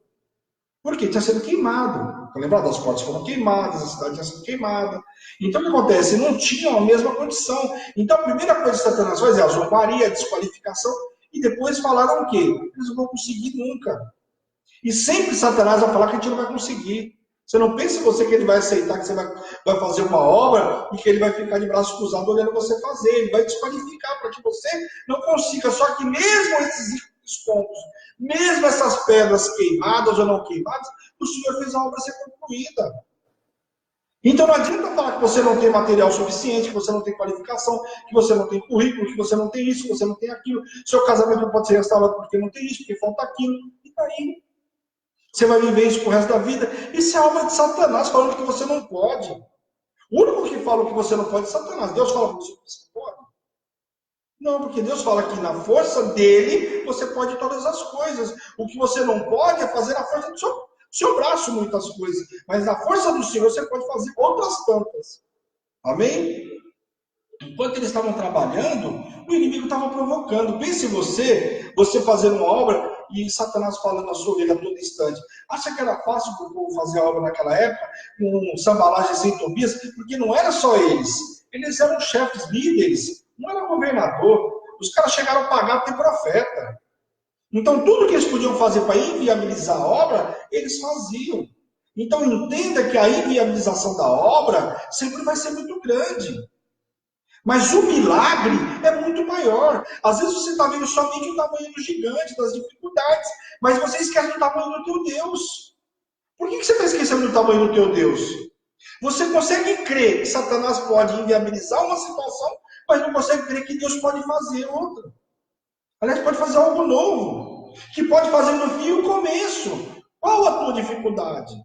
Porque tinha sido queimado. Lembra? As portas foram queimadas, a cidade tinha sido queimada. Então o que acontece? Não tinham a mesma condição. Então a primeira coisa que Satanás faz é a zombaria, a desqualificação, e depois falaram o quê? Eles não vão conseguir nunca. E sempre Satanás vai falar que a gente não vai conseguir. Você não pensa em você que ele vai aceitar que você vai fazer uma obra e que ele vai ficar de braço cruzado olhando você fazer. Ele vai desqualificar para que você não consiga. Só que mesmo esses escombros, mesmo essas pedras queimadas ou não queimadas, o Senhor fez a obra ser concluída. Então não adianta falar que você não tem material suficiente, que você não tem qualificação, que você não tem currículo, que você não tem isso, que você não tem aquilo. Seu casamento não pode ser restaurado porque não tem isso, porque falta aquilo. E daí? Você vai viver isso pro resto da vida. Isso é obra de Satanás falando que você não pode. O único que fala que você não pode é Satanás. Deus fala que você pode. Não, porque Deus fala que na força dele você pode todas as coisas. O que você não pode é fazer a força do seu braço muitas coisas. Mas na força do Senhor você pode fazer outras tantas. Amém? Enquanto eles estavam trabalhando, o inimigo estava provocando. Pense você fazendo uma obra e Satanás falando na sua orelha a todo instante. Acha que era fácil para o povo fazer a obra naquela época, com sambalagem sem Tobias? Porque não era só eles. Eles eram chefes, líderes. Não era governador. Os caras chegaram a pagar ter profeta. Então, tudo que eles podiam fazer para inviabilizar a obra, eles faziam. Então, entenda que a inviabilização da obra sempre vai ser muito grande. Mas o milagre é muito maior. Às vezes você está vendo somente o tamanho do gigante, das dificuldades, mas você esquece do tamanho do teu Deus. Por que você está esquecendo do tamanho do teu Deus? Você consegue crer que Satanás pode inviabilizar uma situação, mas não consegue crer que Deus pode fazer outra. Aliás, pode fazer algo novo, que pode fazer no fim o começo. Qual a tua dificuldade?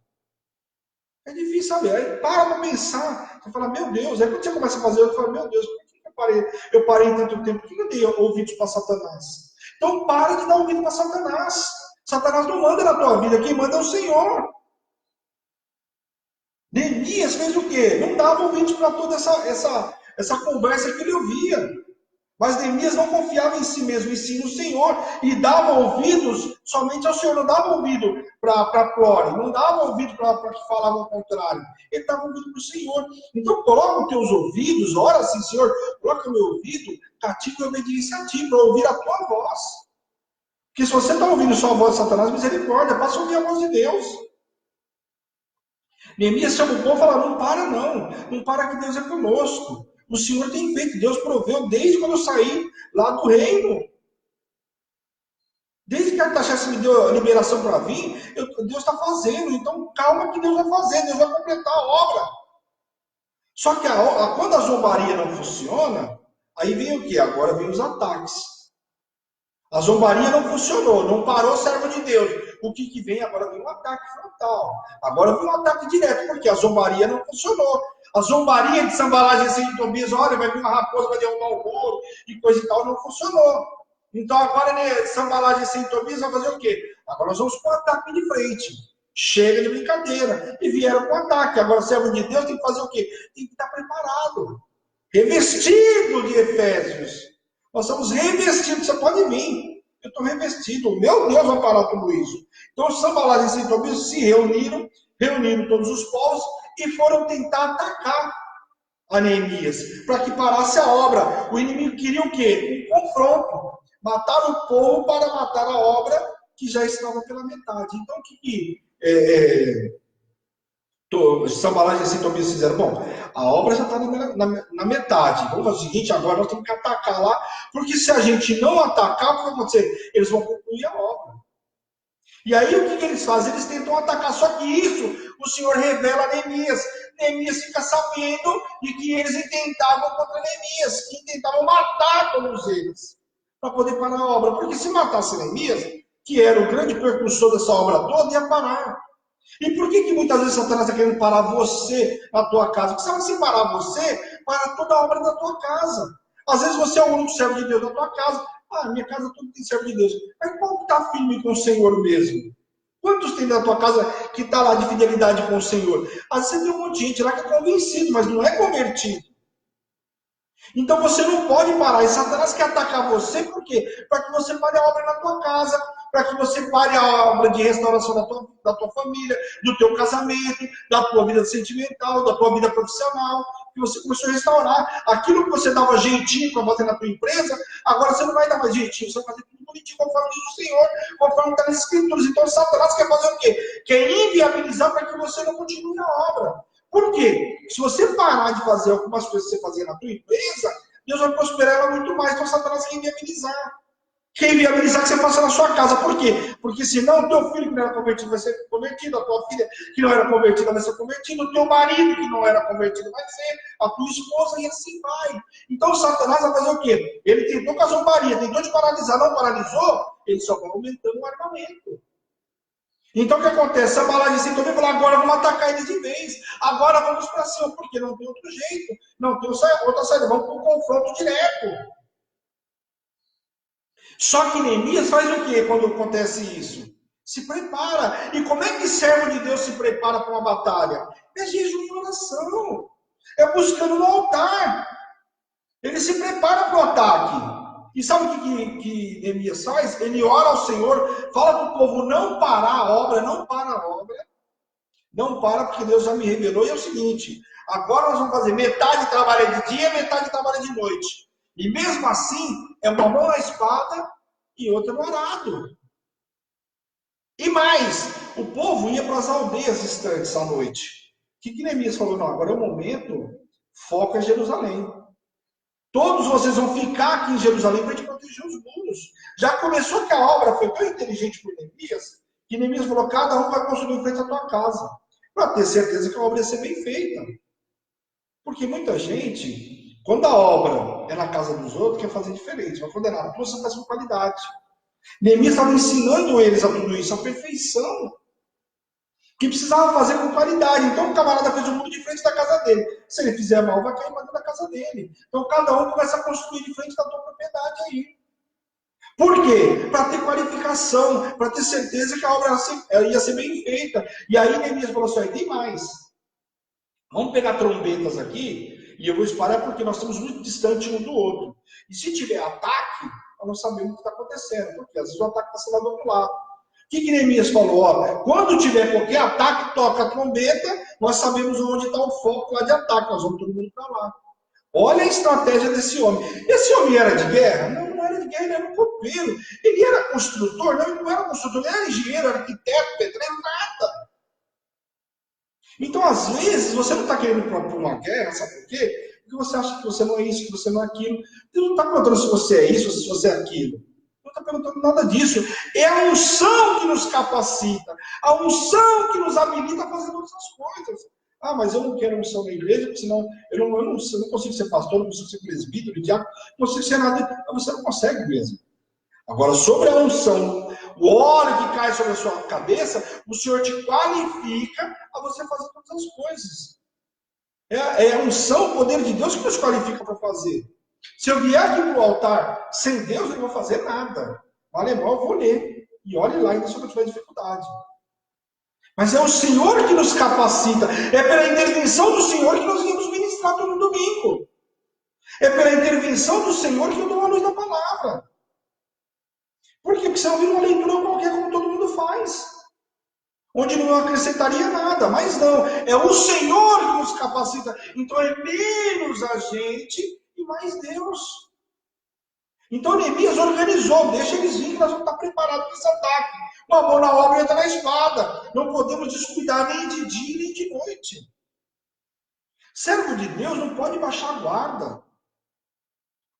É difícil saber. Aí para pensar. Você fala, meu Deus. Aí quando você começa a fazer, eu falo, meu Deus, por que eu parei tanto tempo? Por que eu dei ouvidos para Satanás? Então para de dar ouvido para Satanás. Satanás não manda na tua vida. Quem manda é o Senhor. Neemias fez o quê? Não dava ouvidos para toda essa conversa que ele ouvia. Mas Neemias não confiava em si mesmo, e sim no Senhor, e dava ouvidos somente ao Senhor, não dava ouvido para Plore, não dava ouvido para que falavam o contrário, ele dava ouvido para o Senhor. Então coloca os teus ouvidos, ora assim, Senhor, coloca o meu ouvido cativo e obediência a ti, para ouvir a tua voz. Porque se você está ouvindo só a voz de Satanás, misericórdia, passa a ouvir a voz de Deus. Neemias chama o povo e fala, não para que Deus é conosco. O Senhor tem feito, Deus proveu desde quando eu saí lá do reino. Desde que a Artaxerxes me deu a liberação para vir, Deus está fazendo. Então calma que Deus vai fazer, Deus vai completar a obra. Só que quando a zombaria não funciona, aí vem o quê? Agora vem os ataques. A zombaria não funcionou, não parou o servo de Deus. O que vem? Agora vem um ataque frontal. Agora vem um ataque direto, porque a zombaria não funcionou. A zombaria de sambalagem sem Tobias, olha, vai vir uma raposa, vai derrubar o ouro e coisa e tal, não funcionou. Então agora, né, sambalagem sem Tobias vai fazer o quê? Agora nós vamos para o ataque de frente. Chega de brincadeira. E vieram com ataque. Agora, servo de Deus tem que fazer o quê? Tem que estar preparado. Revestido de Efésios. Nós somos revestidos. Você pode vir. Eu estou revestido. O meu Deus vai parar tudo isso. Então, os Sanballat e Tobias se reuniram todos os povos e foram tentar atacar a Neemias, para que parasse a obra. O inimigo queria o quê? Um confronto. Matar o povo para matar a obra que já estava pela metade. Então, o que Sanballat e Tobias fizeram? Bom, a obra já está na metade. Vamos fazer o seguinte, agora nós temos que atacar lá, porque se a gente não atacar, o que vai acontecer? Eles vão concluir a obra. E aí o que eles fazem? Eles tentam atacar, só que isso o Senhor revela a Neemias. Neemias fica sabendo de que eles intentavam contra Neemias, que intentavam matar todos eles, para poder parar a obra. Porque se matasse Neemias, que era o grande percursor dessa obra toda, ia parar. E por que muitas vezes Satanás está querendo parar você na tua casa? Porque se parar você, para toda a obra da tua casa. Às vezes você é o único servo de Deus na tua casa. Ah, minha casa tudo tem servo de Deus. Mas qual que está firme com o Senhor mesmo? Quantos tem na tua casa que está lá de fidelidade com o Senhor? Às vezes você tem um monte de gente lá que é convencido, mas não é convertido. Então você não pode parar. E Satanás quer atacar você, por quê? Para que você pare a obra na tua casa, para que você pare a obra de restauração da tua família, do teu casamento, da tua vida sentimental, da tua vida profissional, que você começou a restaurar. Aquilo que você dava jeitinho para fazer na tua empresa, agora você não vai dar mais jeitinho, você vai fazer tudo bonitinho, conforme diz o Senhor, conforme está nas Escrituras. Então Satanás quer fazer o quê? Quer inviabilizar para que você não continue a obra. Por quê? Se você parar de fazer algumas coisas que você fazia na tua empresa, Deus vai prosperar ela muito mais. Então Satanás quer inviabilizar. Quer inviabilizar que você faça na sua casa. Por quê? Porque senão o teu filho que não era convertido vai ser convertido, a tua filha que não era convertida vai ser convertida, o teu marido que não era convertido vai ser, a tua esposa e assim vai. Então Satanás vai fazer o quê? Ele tentou com a zombaria, tentou te paralisar, não paralisou, ele só vai aumentando o armamento. Então o que acontece? Sanballat disse, então falou, agora vamos atacar ele de vez. Agora vamos para cima, porque não tem outro jeito. Não tem outra saída, vamos para um confronto direto. Só que Neemias faz o quê quando acontece isso? Se prepara. E como é que servo de Deus se prepara para uma batalha? É jejum e oração. É buscando no altar. Ele se prepara para o ataque. E sabe o que Neemias faz? Ele ora ao Senhor, fala para o povo não parar a obra, não para a obra. Não para, porque Deus já me revelou. E é o seguinte, agora nós vamos fazer metade trabalha de dia, metade trabalha de noite. E mesmo assim, é uma mão na espada e outra no arado. E mais, o povo ia para as aldeias distantes à noite. O que Neemias falou? Não, agora é o momento, foca em Jerusalém. Todos vocês vão ficar aqui em Jerusalém para te proteger os muros. Já começou que a obra foi tão inteligente por Neemias, que Neemias falou, cada um vai construir em frente à tua casa, para ter certeza que a obra ia ser bem feita. Porque muita gente, quando a obra é na casa dos outros, quer fazer diferente, mas quando é na tua, você faz com qualidade. Neemias estava ensinando eles a tudo isso, a perfeição. Que precisava fazer com qualidade. Então o camarada fez um muro de frente da casa dele. Se ele fizer mal, vai cair em dentro da casa dele. Então cada um começa a construir de frente da tua propriedade aí. Por quê? Para ter qualificação, para ter certeza que a obra ia ser bem feita. E aí Neemias falou assim, tem mais. Vamos pegar trombetas aqui e eu vou espalhar porque nós estamos muito distantes um do outro. E se tiver ataque, nós não sabemos o que está acontecendo. Porque às vezes o ataque está lá do outro lado. O que Neemias falou? Ó, quando tiver qualquer ataque, toca a trombeta, nós sabemos onde está o foco lá de ataque, nós vamos todo mundo para lá. Olha a estratégia desse homem. Esse homem era de guerra? Não, não era de guerra, ele era um copeiro. Ele era construtor? Não, ele não era construtor, ele era engenheiro, arquiteto, pedreiro, nada. Então, às vezes, você não está querendo ir para uma guerra, sabe por quê? Porque você acha que você não é isso, que você não é aquilo. Deus não está perguntando se você é isso ou se você é aquilo. Não está perguntando nada disso. É a unção que nos capacita. A unção que nos habilita a fazer todas as coisas. Ah, mas eu não quero unção na igreja, porque senão eu não consigo ser pastor, não consigo ser presbítero, diácono, não consigo ser nada. Você não consegue mesmo. Agora, sobre a unção, o óleo que cai sobre a sua cabeça, o Senhor te qualifica a você fazer todas as coisas. É a unção, o poder de Deus que nos qualifica para fazer. Se eu vier aqui para o altar sem Deus, eu não vou fazer nada. O alemão eu vou ler. E olhe lá ainda se eu tiver dificuldade. Mas é o Senhor que nos capacita. É pela intervenção do Senhor que nós viemos ministrar todo domingo. É pela intervenção do Senhor que eu dou a luz da palavra. Por quê? Porque você não vira uma leitura qualquer como todo mundo faz. Onde não acrescentaria nada. Mas não. É o Senhor que nos capacita. Então é menos a gente e mais Deus. Então Neemias organizou, deixa eles virem, nós vamos estar preparados para esse ataque. Uma mão na obra e outra na espada. Não podemos descuidar nem de dia nem de noite. Servo de Deus não pode baixar a guarda.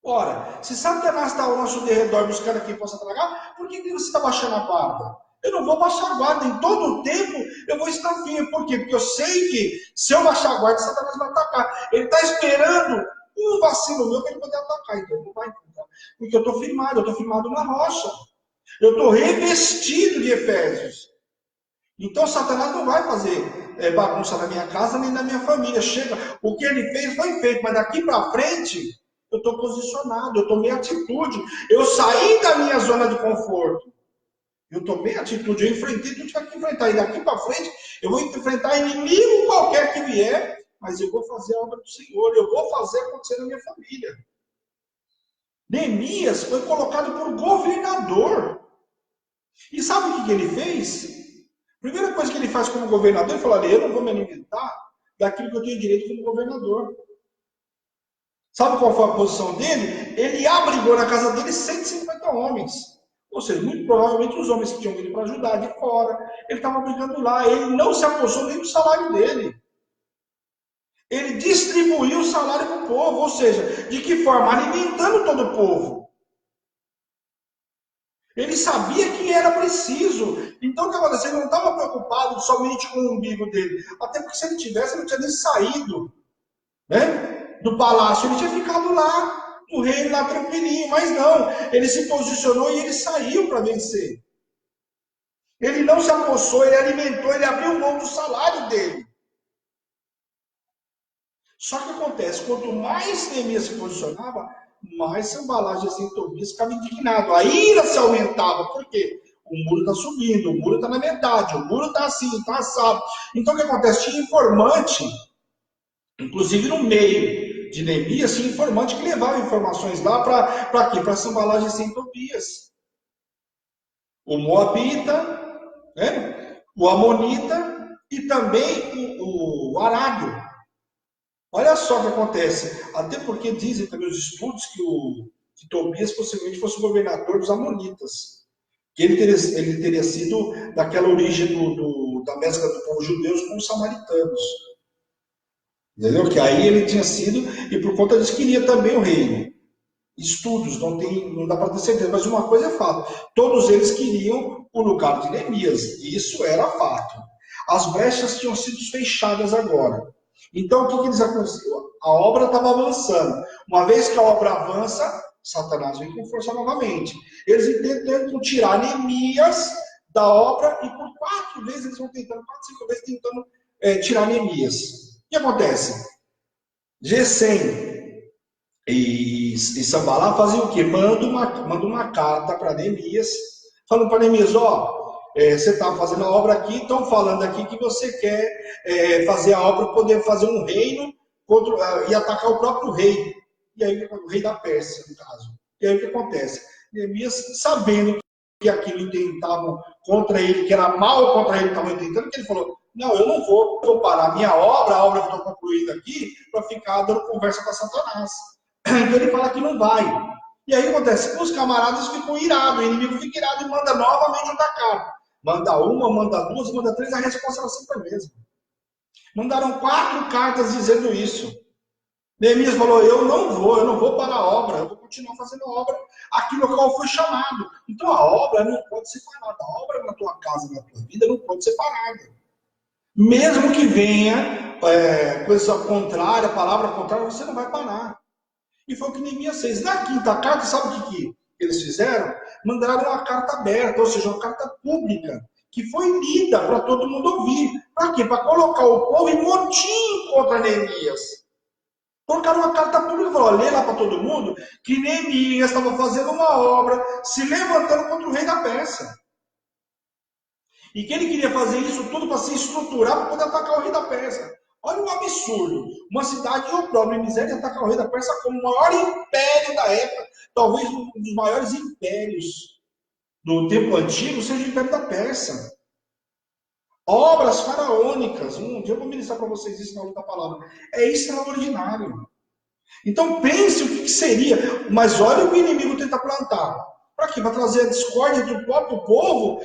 Ora, se Satanás está ao nosso derredor buscando quem possa tragar, por que você está baixando a guarda? Eu não vou baixar a guarda, em todo o tempo eu vou estar firme. Por quê? Porque eu sei que se eu baixar a guarda, Satanás vai atacar. Ele está esperando um vacilo meu para ele poder atacar, então ele não vai encontrar. Porque eu estou firmado na rocha. Eu estou revestido de Efésios. Então Satanás não vai fazer bagunça na minha casa nem na minha família. Chega, o que ele fez foi feito, mas daqui para frente eu estou posicionado, eu tomei atitude, eu saí da minha zona de conforto. Eu tomei atitude, eu enfrentei tudo que tinha que enfrentar. E daqui para frente eu vou enfrentar inimigo qualquer que vier, mas eu vou fazer a obra do Senhor, eu vou fazer acontecer na minha família. Neemias foi colocado por governador. E sabe o que ele fez? Primeira coisa que ele faz como governador, ele falou: eu não vou me alimentar daquilo que eu tenho direito como governador. Sabe qual foi a posição dele? Ele abrigou na casa dele 150 homens. Ou seja, muito provavelmente os homens que tinham vindo para ajudar de fora. Ele estava brigando lá. Ele não se apossou nem do salário dele. Ele distribuiu o salário para o povo. Ou seja, de que forma? Alimentando todo o povo. Ele sabia que era preciso. Então, o que aconteceu? Ele não estava preocupado somente com o umbigo dele. Até porque se ele tivesse, ele não tinha nem saído, né, do palácio. Ele tinha ficado lá, no reino, lá tranquilinho. Mas não, ele se posicionou e ele saiu para vencer. Ele não se apossou, ele alimentou, ele abriu mão do salário dele. Só que acontece, quanto mais Neemias se posicionava, mais Sanballat, Gesem e Tobias ficavam indignados. A ira se aumentava. Por quê? O muro está subindo, o muro está na metade, o muro está assim, está assado. Então o que acontece? Tinha informante, inclusive no meio de Neemias, tinha informante que levava informações lá para quê? Para Sanballat, Gesem e Tobias. O Moabita, né? O Amonita e também o Arábio. Olha só o que acontece. Até porque dizem também os estudos que Tobias possivelmente fosse o governador dos Amonitas. Que ele teria sido daquela origem da mescla do povo judeu com os samaritanos. Entendeu? Que aí ele tinha sido, e por conta disso queria também o reino. Estudos, não dá para ter certeza, mas uma coisa é fato. Todos eles queriam o lugar de Neemias. Isso era fato. As brechas tinham sido fechadas agora. Então, o que eles aconteceu? A obra estava avançando. Uma vez que a obra avança, Satanás vem com força novamente. Eles tentam tirar Neemias da obra e por 4 vezes eles vão tentando, 4, 5 vezes tentando tirar Neemias. O que acontece? Gesem e Sanballat faziam o quê? Manda uma carta para Neemias, falando para Neemias: você está fazendo a obra aqui, estão falando aqui que você quer fazer a obra, poder fazer um reino e atacar o próprio rei. E aí, o rei da Pérsia, no caso. E aí o que acontece? Neemias, sabendo que aquilo intentavam contra ele, que era mal contra ele, estavam intentando, que ele falou: não, eu não vou parar minha obra, a obra que estou concluindo aqui, para ficar dando conversa com Satanás. Então ele fala que não vai. E aí acontece, os camaradas ficam irados, o inimigo fica irado e manda novamente atacar. Manda uma, manda duas, manda três, a resposta era sempre a mesma. Mandaram 4 cartas dizendo isso. Neemias falou: eu não vou parar a obra, eu vou continuar fazendo a obra aqui no qual foi chamado. Então a obra não pode ser parada, a obra na tua casa, na tua vida, não pode ser parada. Mesmo que venha coisa contrária, palavra contrária, você não vai parar. E foi o que Neemias fez. Na 5ª carta, sabe o que eles fizeram? Mandaram uma carta aberta, ou seja, uma carta pública, que foi lida para todo mundo ouvir. Para quê? Para colocar o povo em motim contra Neemias. Colocaram uma carta pública e falou: lê lá para todo mundo que Neemias estava fazendo uma obra, se levantando contra o rei da Pérsia. E que ele queria fazer isso tudo para se estruturar para poder atacar o rei da Pérsia. Olha o absurdo. Uma cidade em opróbrio e miséria atacar o rei da Pérsia como o maior império da época. Talvez um dos maiores impérios do tempo antigo seja o império da Pérsia. Obras faraônicas. Um dia eu vou ministrar para vocês isso na outra palavra. É extraordinário. Então pense o que seria. Mas olha o que o inimigo tenta plantar. Para quê? Para trazer a discórdia do próprio povo,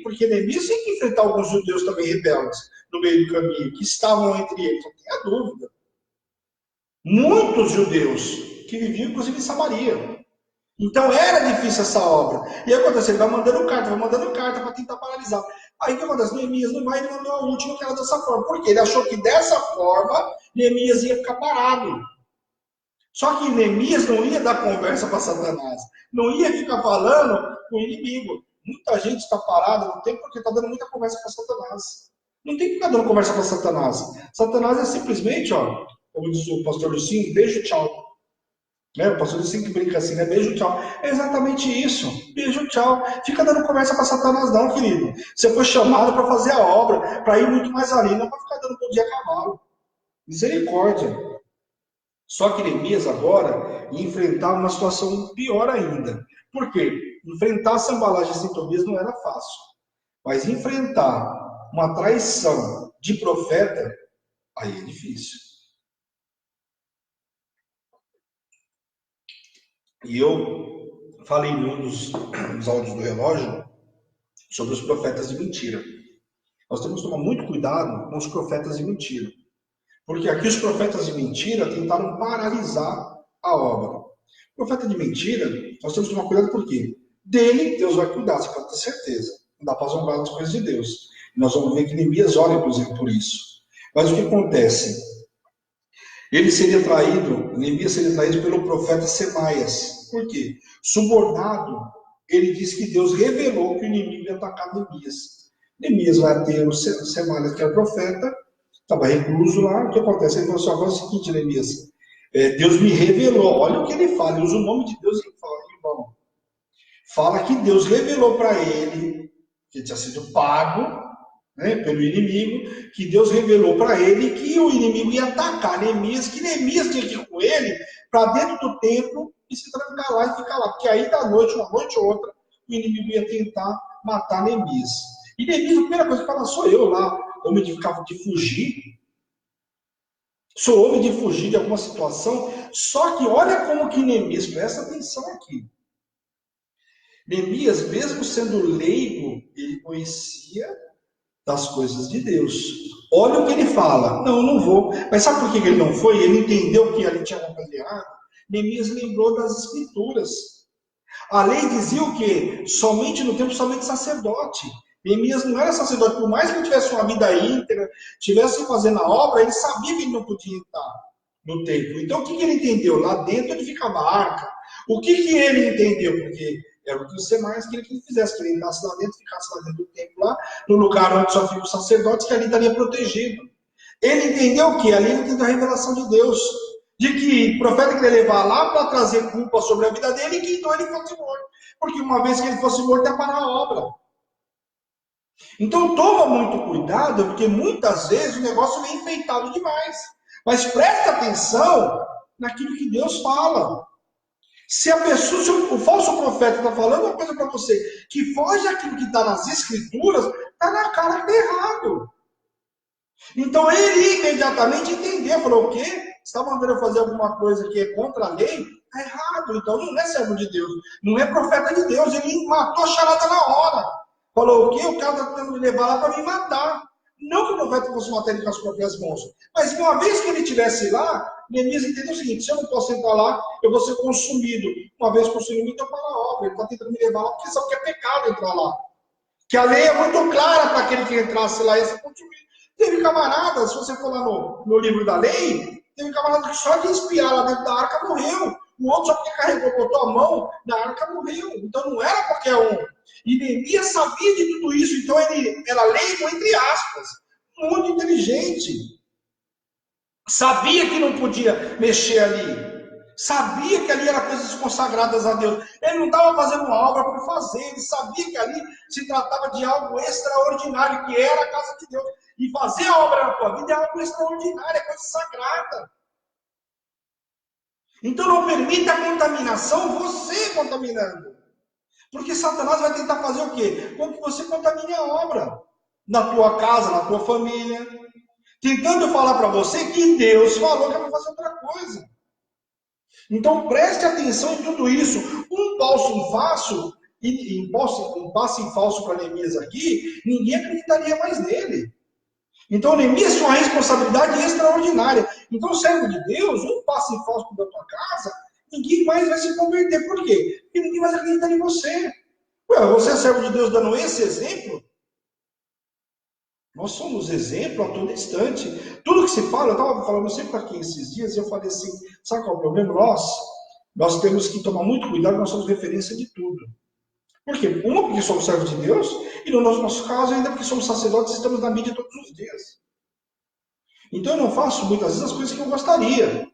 porque Neemias tem que enfrentar alguns judeus também rebeldes no meio do caminho, que estavam entre eles, não tenha dúvida. Muitos judeus que viviam, inclusive, em Samaria. Então era difícil essa obra. E aí acontece, ele vai mandando carta para tentar paralisar. Aí o que acontece? Neemias não vai, ele mandou a última que era dessa forma. Por quê? Ele achou que dessa forma Neemias ia ficar parado. Só que Neemias não ia dar conversa para Satanás, não ia ficar falando com o inimigo. Muita gente está parada no tempo porque está dando muita conversa para Satanás. Não tem que ficar dando conversa para Satanás. Satanás é simplesmente, ó, como diz o pastor Lucinho, beijo, tchau. O pastor Lucinho que brinca assim, né? Beijo, tchau. É exatamente isso. Beijo, tchau. Fica dando conversa para Satanás não, querido. Você foi chamado para fazer a obra, para ir muito mais além, não para ficar dando bom dia a cavalo. Misericórdia. Só que Neemias agora ia enfrentar uma situação pior ainda. Por quê? Enfrentar essa embalagem de Tobias não era fácil. Mas enfrentar uma traição de profeta, aí é difícil. E eu falei em um dos áudios do relógio sobre os profetas de mentira. Nós temos que tomar muito cuidado com os profetas de mentira. Porque aqui os profetas de mentira tentaram paralisar a obra. O profeta de mentira, nós temos que tomar cuidado porque dele Deus vai cuidar, você pode ter certeza. Não dá para zombar das coisas de Deus. Nós vamos ver que Neemias ora, inclusive, por isso. Mas o que acontece? Neemias seria traído pelo profeta Semaias. Por quê? Subornado, ele diz que Deus revelou que o inimigo ia atacar Neemias. Neemias vai ter o Semaias, que era profeta, estava recluso lá. O que acontece? Ele falou assim: agora é o seguinte, Neemias, Deus me revelou. Olha o que ele fala, ele usa o nome de Deus e fala, irmão. Fala que Deus revelou para ele, que tinha sido pago, né, pelo inimigo, que Deus revelou para ele que o inimigo ia atacar Neemias, que Neemias tinha que ir com ele para dentro do templo e se trancar lá e ficar lá. Porque aí da noite, uma noite ou outra, o inimigo ia tentar matar Neemias. E Neemias, a primeira coisa que fala, sou eu lá, homem de fugir. Sou homem de fugir de alguma situação. Só que olha como que Neemias, presta atenção aqui. Neemias, mesmo sendo leigo, ele conhecia das coisas de Deus. Olha o que ele fala. Não, eu não vou. Mas sabe por que ele não foi? Ele entendeu que ali tinha alguma coisa errada. Neemias lembrou das escrituras. A lei dizia o quê? Somente no tempo, somente sacerdote. Neemias não era sacerdote, por mais que ele tivesse uma vida íntegra, estivesse fazendo a obra, ele sabia que ele não podia entrar no templo. Então o que ele entendeu? Lá dentro ele ficava a arca. O que ele entendeu? Porque era o que o Semaias queria que ele fizesse, que ele entrasse lá dentro, ficasse lá dentro do templo, lá, no lugar onde só ficam os sacerdotes, que ali estaria protegido. Ele entendeu o quê? Ali ele entendeu a revelação de Deus, de que o profeta queria levar lá para trazer culpa sobre a vida dele e que então ele fosse morto. Porque uma vez que ele fosse morto, ia parar a obra. Então toma muito cuidado, porque muitas vezes o negócio vem enfeitado demais. Mas presta atenção naquilo que Deus fala. Se a pessoa, se o falso profeta está falando uma coisa para você que foge daquilo que está nas escrituras, está na cara que está errado. Então ele imediatamente entendeu, falou: o quê? Você está mandando eu fazer alguma coisa que é contra a lei? Está errado, então não é servo de Deus, não é profeta de Deus, ele matou a charada na hora. Falou: o quê? O cara está tentando me levar lá para me matar. Não que o profeta fosse matar ele com as próprias mãos, mas uma vez que ele estivesse lá, Neemias entendeu o seguinte: se eu não posso entrar lá, eu vou ser consumido. Uma vez consumido, então para a obra. Ele está tentando me levar lá porque sabe que é pecado entrar lá. Que a lei é muito clara para aquele que entrasse lá e ia ser consumido. Teve camarada, se você for lá no livro da lei, teve camarada que só de espiar lá dentro da arca morreu. O outro só porque carregou, botou a mão na arca, morreu. Então não era qualquer um. E Neemias sabia de tudo isso, então ele era leigo, entre aspas, muito inteligente. Sabia que não podia mexer ali. sabia que ali eram coisas consagradas a Deus. Ele não estava fazendo uma obra por fazer, ele sabia que ali se tratava de algo extraordinário, que era a casa de Deus. E fazer a obra na tua vida é algo extraordinário, é coisa sagrada. Então não permita a contaminação, você contaminando. Porque Satanás vai tentar fazer o quê? Com que você contamine a obra. Na tua casa, na tua família. Tentando falar para você que Deus falou que vai fazer outra coisa. Então preste atenção em tudo isso. Um passo em falso, um passo em falso para Neemias aqui, ninguém acreditaria mais nele. Então Neemias tinha uma responsabilidade extraordinária. Então, servo de Deus, um passo em falso da tua casa, ninguém mais vai se converter. Por quê? Porque ninguém mais acredita em você. Ué, você é servo de Deus dando esse exemplo? Nós somos exemplo a todo instante. Tudo que se fala, eu estava falando sempre aqui esses dias, e eu falei assim, sabe qual é o problema? Nós temos que tomar muito cuidado, nós somos referência de tudo. Por quê? Uma, porque somos servos de Deus, e no nosso caso, ainda porque somos sacerdotes e estamos na mídia todos os dias. Então eu não faço muitas vezes as coisas que eu gostaria.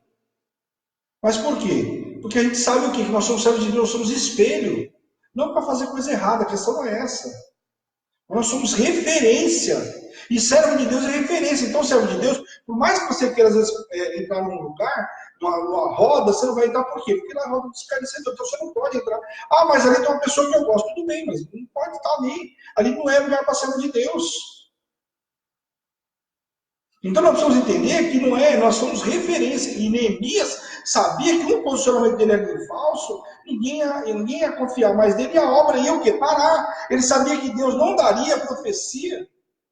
Mas por quê? Porque a gente sabe o quê? Que nós somos servos de Deus, nós somos espelho. Não para fazer coisa errada, a questão não é essa. Nós somos referência. E servo de Deus é referência. Então, servo de Deus, por mais que você queira, às vezes, entrar num lugar, numa roda, você não vai entrar por quê? Porque na roda dos esclarecedores, então você não pode entrar. Ah, mas ali tem uma pessoa que eu gosto. Tudo bem, mas não pode estar ali. Ali não é lugar para servo de Deus. Então nós precisamos entender que não é, nós somos referência. E Neemias sabia que um posicionamento dele era falso, ninguém ia confiar mais nele, e a obra ia o quê? Parar. Ele sabia que Deus não daria profecia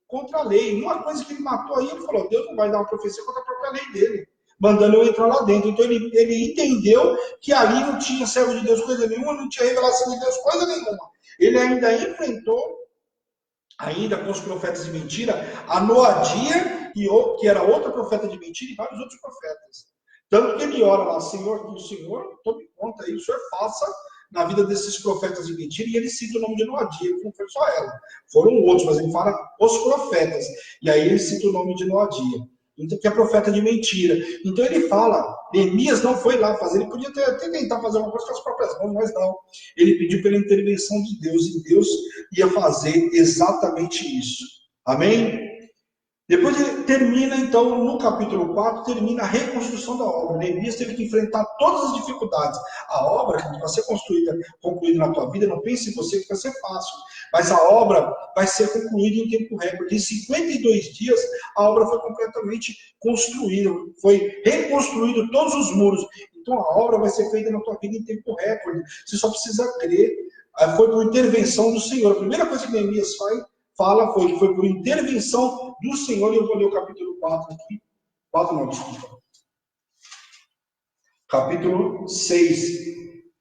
contra a lei. Uma coisa que ele matou aí, ele falou, Deus não vai dar uma profecia contra a própria lei dele, mandando eu entrar lá dentro. Então ele entendeu que ali não tinha servo de Deus coisa nenhuma, não tinha revelação de Deus coisa nenhuma. Ele ainda enfrentou, ainda com os profetas de mentira, a Noadia, que era outra profeta de mentira, e vários outros profetas. Tanto que ele ora lá, Senhor, que o Senhor tome conta aí, o Senhor faça na vida desses profetas de mentira, e ele cita o nome de Noadia, que não foi só ela, foram outros, mas ele fala os profetas, e aí ele cita o nome de Noadia, então, que é profeta de mentira. Então ele fala, Neemias não foi lá fazer, ele podia até tentar fazer uma coisa com as próprias mãos, mas não. Ele pediu pela intervenção de Deus, e Deus ia fazer exatamente isso. Amém? Depois ele termina, então, no capítulo 4, termina a reconstrução da obra. Neemias teve que enfrentar todas as dificuldades. A obra que vai ser concluída na tua vida, não pense em você que vai ser fácil, mas a obra vai ser concluída em tempo recorde. Em 52 dias, a obra foi completamente construída, foi reconstruído todos os muros. Então, a obra vai ser feita na tua vida em tempo recorde. Você só precisa crer. Foi por intervenção do Senhor. A primeira coisa que Neemias fala foi que foi por intervenção do Senhor, e eu vou ler o capítulo 4 aqui. 4 não, desculpa. Capítulo 6,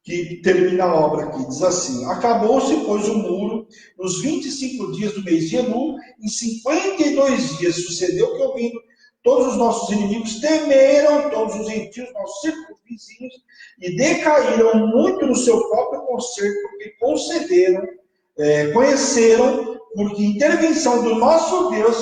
que termina a obra aqui. Diz assim: acabou-se, pois, o muro nos 25 dias do mês de Elul, em 52 dias sucedeu que, ouvindo todos os nossos inimigos, temeram todos os gentios, nossos circunvizinhos, e decaíram muito no seu próprio conserto, porque conheceram, porque intervenção do nosso Deus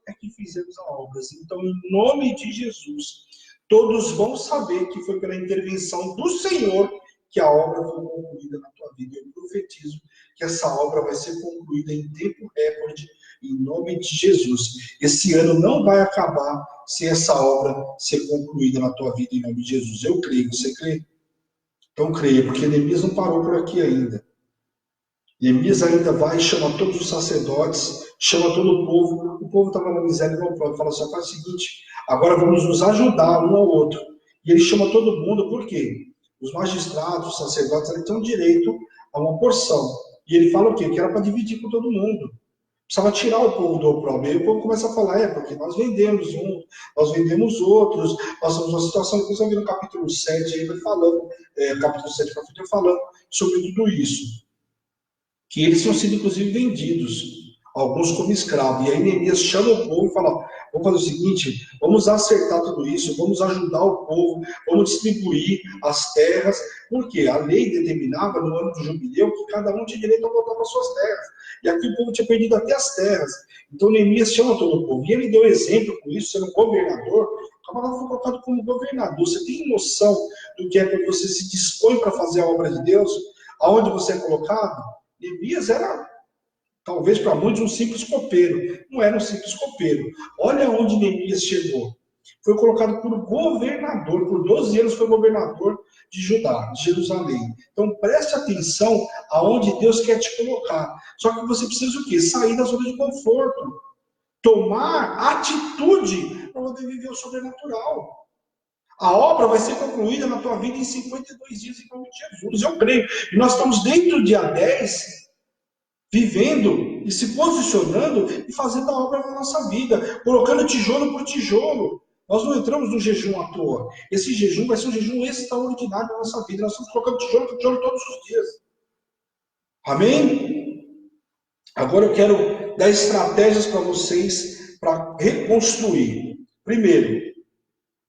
é que fizemos a obra. Então, em nome de Jesus, todos vão saber que foi pela intervenção do Senhor que a obra foi concluída na tua vida. Eu profetizo que essa obra vai ser concluída em tempo recorde, em nome de Jesus. Esse ano não vai acabar sem essa obra ser concluída na tua vida, em nome de Jesus. Eu creio. Você crê? Então creia, porque Neemias não parou por aqui ainda. Neemias ainda vai e chama todos os sacerdotes, chama todo o povo estava na miséria igual o próprio, fala assim, faz o seguinte, agora vamos nos ajudar um ao outro. E ele chama todo mundo, por quê? Os magistrados, os sacerdotes, eles têm direito a uma porção. E ele fala o quê? Que era para dividir com todo mundo. Precisava tirar o povo do opróbrio. E aí o povo começa a falar, porque nós vendemos um, nós vendemos outros, nós temos uma situação, que você vai ver no capítulo 7, aí vai falando, capítulo 7 para frente, falando sobre tudo isso. Que eles tinham sido, inclusive, vendidos, alguns como escravos. E aí Neemias chama o povo e fala, vamos fazer o seguinte, vamos acertar tudo isso, vamos ajudar o povo, vamos distribuir as terras, porque a lei determinava, no ano do jubileu, que cada um tinha direito a voltar para suas terras. E aqui o povo tinha perdido até as terras. Então Neemias chama todo o povo. E ele deu exemplo com isso, sendo governador, camarada foi colocado como governador. Você tem noção do que é quando você se dispõe para fazer a obra de Deus? Aonde você é colocado? Neemias era, talvez para muitos, um simples copeiro. Não era um simples copeiro. Olha onde Neemias chegou. Foi colocado por governador, por 12 anos foi governador de Judá, de Jerusalém. Então preste atenção aonde Deus quer te colocar. Só que você precisa o quê? Sair da zona de conforto. Tomar atitude para poder viver o sobrenatural. A obra vai ser concluída na tua vida em 52 dias em nome de Jesus. Eu creio. E nós estamos desde o dia 10 vivendo e se posicionando e fazendo a obra na nossa vida, colocando tijolo por tijolo. Nós não entramos no jejum à toa. Esse jejum vai ser um jejum extraordinário na nossa vida. Nós estamos colocando tijolo por tijolo todos os dias. Amém? Agora eu quero dar estratégias para vocês para reconstruir. Primeiro,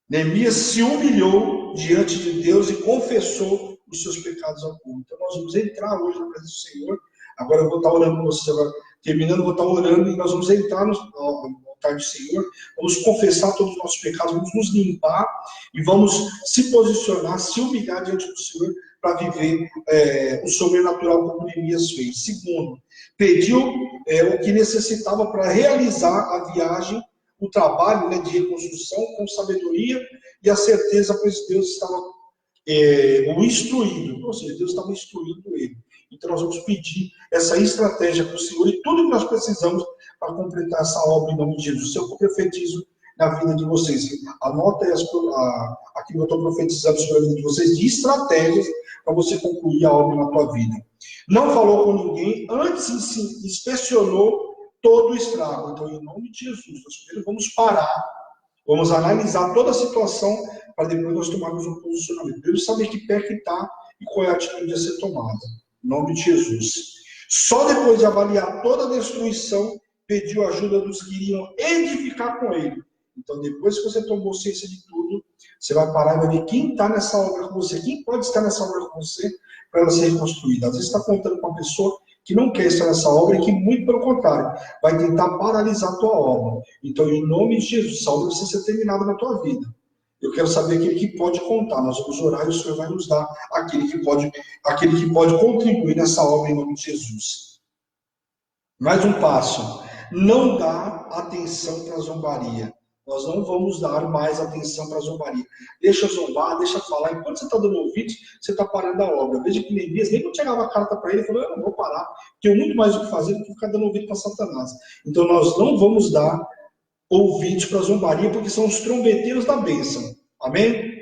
Neemias se humilhou diante de Deus e confessou os seus pecados ao povo. Então nós vamos entrar hoje na presença do Senhor. Agora eu vou estar orando com vocês. Agora, terminando, eu vou estar orando e nós vamos entrar no altar do Senhor. Vamos confessar todos os nossos pecados, vamos nos limpar e vamos se posicionar, se humilhar diante do Senhor para viver o sobrenatural como Neemias fez. Segundo, pediu o que necessitava para realizar a viagem, o trabalho, né, de reconstrução com sabedoria e a certeza, pois Deus estava o instruindo, ou seja, Deus estava instruindo ele. Então nós vamos pedir essa estratégia para o Senhor e tudo que nós precisamos para completar essa obra em nome de Jesus. Eu profetizo na vida de vocês. Anota aquilo que eu estou profetizando sobre a vida de vocês, de estratégias para você concluir a obra na tua vida. Não falou com ninguém, antes inspecionou todo o estrago. Então, em nome de Jesus, nós primeiro vamos parar, vamos analisar toda a situação para depois nós tomarmos um posicionamento. Devemos saber que pé que está e qual é a atitude a ser tomada. Em nome de Jesus. Só depois de avaliar toda a destruição, pediu ajuda dos que iriam edificar com ele. Então, depois que você tomou ciência de tudo, você vai parar e vai ver quem está nessa obra com você, quem pode estar nessa obra com você para ela ser reconstruída. Às vezes está contando com uma pessoa que não quer estar nessa obra e que, muito pelo contrário, vai tentar paralisar a tua obra. Então, em nome de Jesus, essa obra precisa ser terminada na tua vida. Eu quero saber aquele que pode contar. Nós vamos orar e o Senhor vai nos dar aquele que pode contribuir nessa obra em nome de Jesus. Mais um passo. Não dá atenção para a zombaria. Nós não vamos dar mais atenção para a zombaria. Deixa zombar, deixa falar. Enquanto você está dando ouvidos, você está parando a obra. Veja que Neemias, nem quando chegava a carta para ele, ele falou, eu não vou parar. Tenho muito mais o que fazer do que ficar dando ouvido para Satanás. Então nós não vamos dar ouvidos para a zombaria, porque são os trombeteiros da bênção. Amém?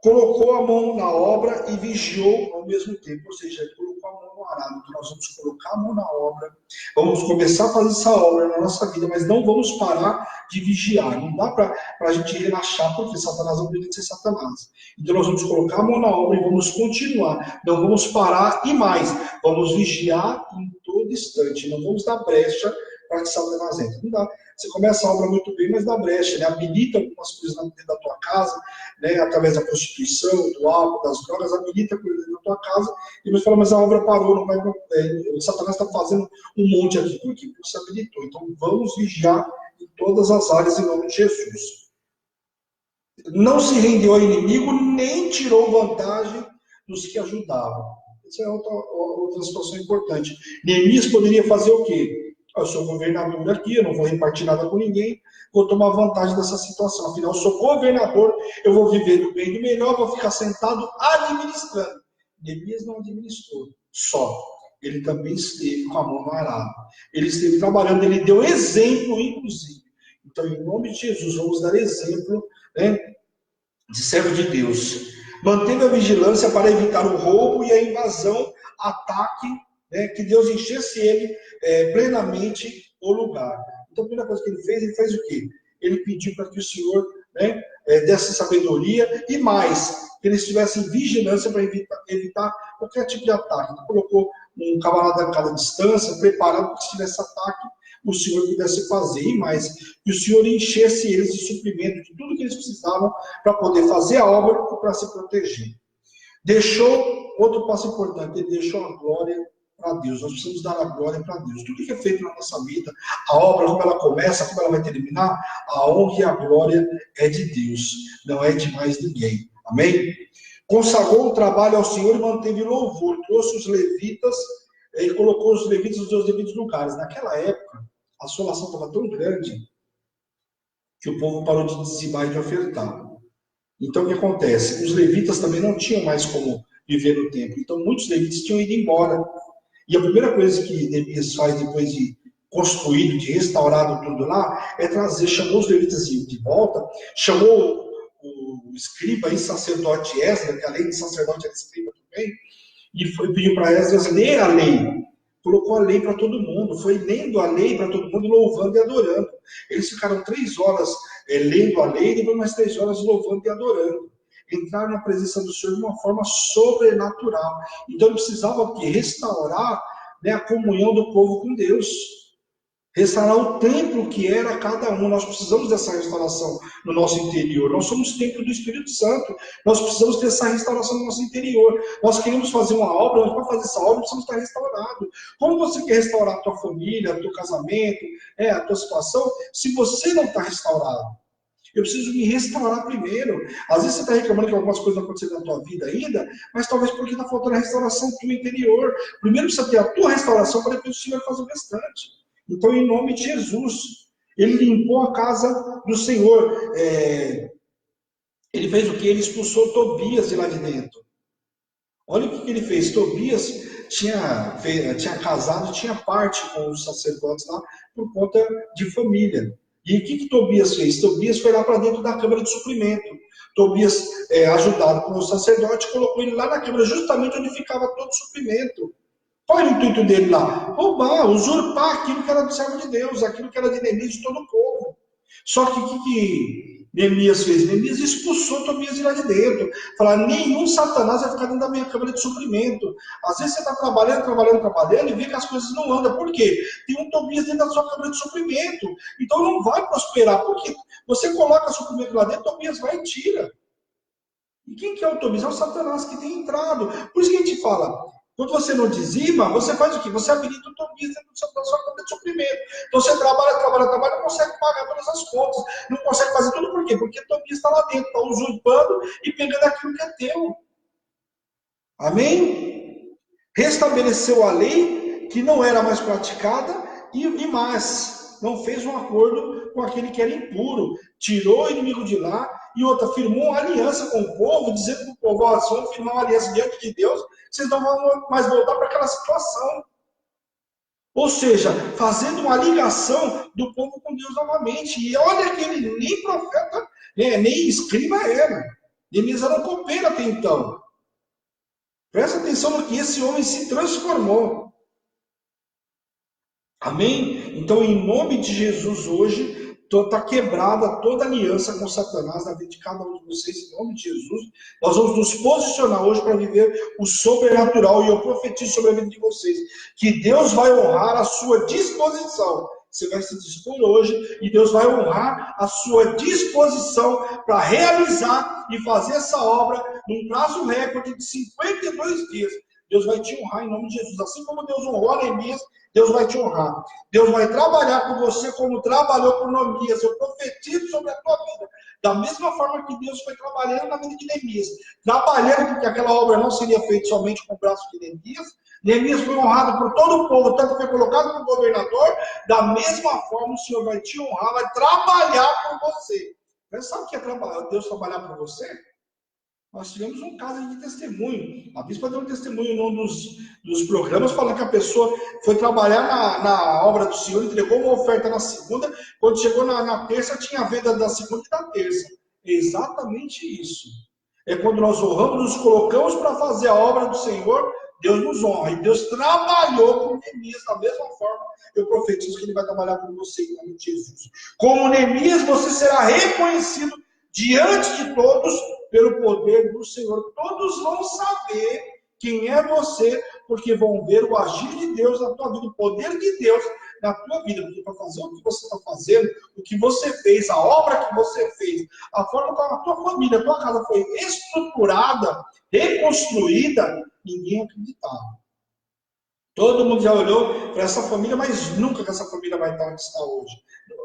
Colocou a mão na obra e vigiou ao mesmo tempo. Ou seja, ele colocou a mão no arado. Então nós vamos colocar a mão na obra, vamos começar a fazer essa obra na nossa vida, mas não vamos parar de vigiar. Não dá para a gente relaxar, porque Satanás não precisa ser Satanás. Então nós vamos colocar a mão na obra e vamos continuar. Não vamos parar e mais. Vamos vigiar em todo instante. Não vamos dar brecha para que Satanás entre. Não dá. Você começa a obra muito bem, mas dá brecha, né? Habilita algumas coisas dentro da tua casa, né? Através da prostituição, do álcool, das drogas, habilita coisas dentro da tua casa, e você fala, mas a obra parou, não vai, o Satanás está fazendo um monte aqui. Por quê? Porque você habilitou. Então vamos vigiar em todas as áreas em nome de Jesus. Não se rendeu ao inimigo, nem tirou vantagem dos que ajudavam. Essa é outra situação importante. Neemias poderia fazer o quê? Eu sou governador aqui, eu não vou repartir nada com ninguém, vou tomar vantagem dessa situação. Afinal, eu sou governador, eu vou viver do bem e do melhor, vou ficar sentado administrando. Neemias não administrou só. Ele também esteve com a mão no arado. Ele esteve trabalhando, ele deu exemplo, inclusive. Então, em nome de Jesus, vamos dar exemplo, né, de servo de Deus. Manteve a vigilância para evitar o roubo e a invasão, ataque, né, que Deus enchesse ele plenamente o lugar. Então, a primeira coisa que ele fez o quê? Ele pediu para que o Senhor, né, desse sabedoria e mais, que eles tivessem vigilância para evitar qualquer tipo de ataque. Ele colocou um camarada a cada distância, preparado para que se tivesse ataque, o Senhor pudesse fazer. E mais, que o Senhor enchesse eles de suprimento, de tudo que eles precisavam para poder fazer a obra e para se proteger. Deixou, outro passo importante, ele deixou a glória para Deus. Nós precisamos dar a glória para Deus. Tudo que é feito na nossa vida, a obra, como ela começa, como ela vai terminar, a honra e a glória é de Deus, não é de mais ninguém. Amém? Consagrou o trabalho ao Senhor e manteve louvor. Trouxe os levitas e colocou os levitas nos seus devidos lugares. Naquela época, a assolação estava tão grande que o povo parou de dizimar e de ofertar. Então, o que acontece? Os levitas também não tinham mais como viver no templo. Então, muitos levitas tinham ido embora. E a primeira coisa que Neemias faz depois de construído, de restaurado tudo lá, é trazer, chamou os levitas de volta, chamou o escriba e sacerdote Esdras, que além de sacerdote era escriba também, e pediu para Esdras ler a lei. Colocou a lei para todo mundo, foi lendo a lei para todo mundo, louvando e adorando. Eles ficaram 3 horas lendo a lei e depois mais 3 horas louvando e adorando. Entraram na presença do Senhor de uma forma sobrenatural. Então ele precisava restaurar, né, a comunhão do povo com Deus. Restaurar o templo que era cada um. Nós precisamos dessa restauração no nosso interior. Nós somos templo do Espírito Santo. Nós precisamos ter essa restauração no nosso interior. Nós queremos fazer uma obra, mas para fazer essa obra precisamos estar restaurado. Como você quer restaurar a tua família, o teu casamento, a tua situação, se você não está restaurado? Eu preciso me restaurar primeiro. Às vezes você está reclamando que algumas coisas não aconteceram na tua vida ainda, mas talvez porque está faltando a restauração do teu interior. Primeiro precisa ter a tua restauração para depois o Senhor fazer o restante. Então, em nome de Jesus, ele limpou a casa do Senhor. Ele fez o que? Ele expulsou Tobias de lá de dentro. Olha o que ele fez. Tobias tinha casado, tinha parte com os sacerdotes lá por conta de família. E o que Tobias fez? Tobias foi lá para dentro da câmara de suprimento. Tobias, ajudado com o sacerdote, colocou ele lá na câmara, justamente onde ficava todo o suprimento. Qual era o intuito dele lá? Roubar, usurpar aquilo que era do servo de Deus, aquilo que era de Neemias de todo o povo. Só que o que Neemias fez? Neemias expulsou Tobias de lá de dentro. Falar, nenhum Satanás vai ficar dentro da minha câmara de suprimento. Às vezes você está trabalhando e vê que as coisas não andam. Por quê? Tem um Tobias dentro da sua câmara de suprimento. Então não vai prosperar. Porque você coloca suprimento lá dentro, Tobias vai e tira. E quem que é o Tobias? É o Satanás que tem entrado. Por isso que a gente fala, quando você não dizima, você faz o quê? Você habilita o Tobias dentro da sua conta de suprimento. Então você trabalha, não consegue pagar todas as contas, não consegue fazer tudo. Por quê? Porque o Tobias está lá dentro, está usurpando e pegando aquilo que é teu. Amém? Restabeleceu a lei que não era mais praticada e mais, não fez um acordo com aquele que era impuro, tirou o inimigo de lá e outra, firmou uma aliança com o povo, dizendo para o povo, ó, se vão firmar uma aliança diante de Deus, vocês não vão mais voltar para aquela situação. Ou seja, fazendo uma ligação do povo com Deus novamente. E olha que ele nem profeta, nem escriba era. Neemias era um copeiro até então. Presta atenção no que esse homem se transformou. Amém? Então, em nome de Jesus, hoje, está quebrada toda aliança com Satanás na vida de cada um de vocês, em nome de Jesus. Nós vamos nos posicionar hoje para viver o sobrenatural, e eu profetizo sobre a vida de vocês, que Deus vai honrar a sua disposição. Você vai se dispor hoje, e Deus vai honrar a sua disposição para realizar e fazer essa obra num prazo recorde de 52 dias. Deus vai te honrar em nome de Jesus. Assim como Deus honrou a Neemias, Deus vai te honrar. Deus vai trabalhar por você como trabalhou por Neemias. Eu profetizo sobre a tua vida. Da mesma forma que Deus foi trabalhando na vida de Neemias. Trabalhando porque aquela obra não seria feita somente com o braço de Neemias. Neemias foi honrado por todo o povo, tanto foi colocado como governador. Da mesma forma o Senhor vai te honrar, vai trabalhar por você. Mas sabe o que é Deus trabalhar por você? Nós tivemos um caso de testemunho. A bispa deu um testemunho num dos programas, falando que a pessoa foi trabalhar na obra do Senhor, entregou uma oferta na segunda, quando chegou na terça, tinha a venda da segunda e da terça. É exatamente isso. É quando nós honramos, nos colocamos para fazer a obra do Senhor, Deus nos honra. E Deus trabalhou com Neemias da mesma forma. Eu profetizo que Ele vai trabalhar com você em nome de Jesus. Como Neemias, você será reconhecido diante de todos pelo poder do Senhor. Todos vão saber quem é você, porque vão ver o agir de Deus na tua vida, o poder de Deus na tua vida. Porque para fazer o que você está fazendo, o que você fez, a obra que você fez, a forma como a tua família, a tua casa foi estruturada, reconstruída, ninguém acreditava. Todo mundo já olhou para essa família, mas nunca que essa família vai estar onde está hoje.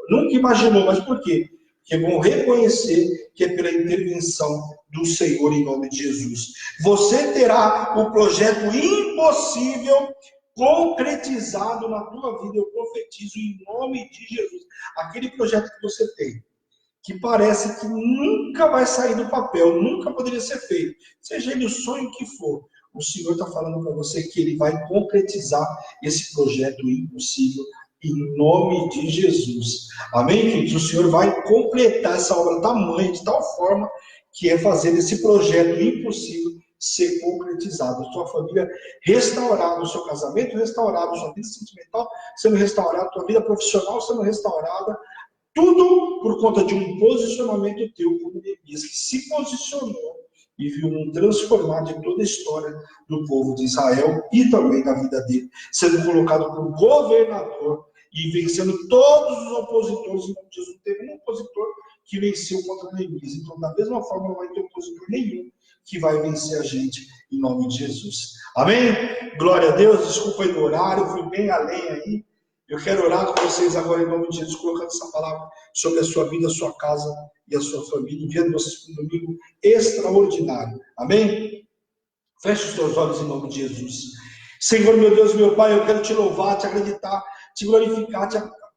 Nunca imaginou, mas por quê? Porque vão reconhecer que é pela intervenção do Senhor em nome de Jesus. Você terá o projeto impossível concretizado na tua vida. Eu profetizo em nome de Jesus. Aquele projeto que você tem, que parece que nunca vai sair do papel, nunca poderia ser feito, seja ele o sonho que for, o Senhor está falando para você que Ele vai concretizar esse projeto impossível em nome de Jesus. Amém, queridos? O Senhor vai completar essa obra tamanha, de tal forma, que é fazer esse projeto impossível ser concretizado. A sua família restaurada, o seu casamento restaurado, a sua vida sentimental sendo restaurada, a sua vida profissional sendo restaurada, tudo por conta de um posicionamento teu como Neemias, que se posicionou e viu um transformar de toda a história do povo de Israel e também da vida dele, sendo colocado como governador e vencendo todos os opositores. Em nome de Jesus, não teve um opositor que venceu contra Neemias. Então, da mesma forma, não vai ter opositor nenhum que vai vencer a gente em nome de Jesus. Amém? Glória a Deus. Desculpa aí do horário, fui bem além aí. Eu quero orar com vocês agora em nome de Jesus, colocando essa palavra sobre a sua vida, a sua casa e a sua família, enviando vocês para um domingo extraordinário. Amém? Feche os teus olhos em nome de Jesus. Senhor, meu Deus, meu Pai, eu quero te louvar, te acreditar, te glorificar,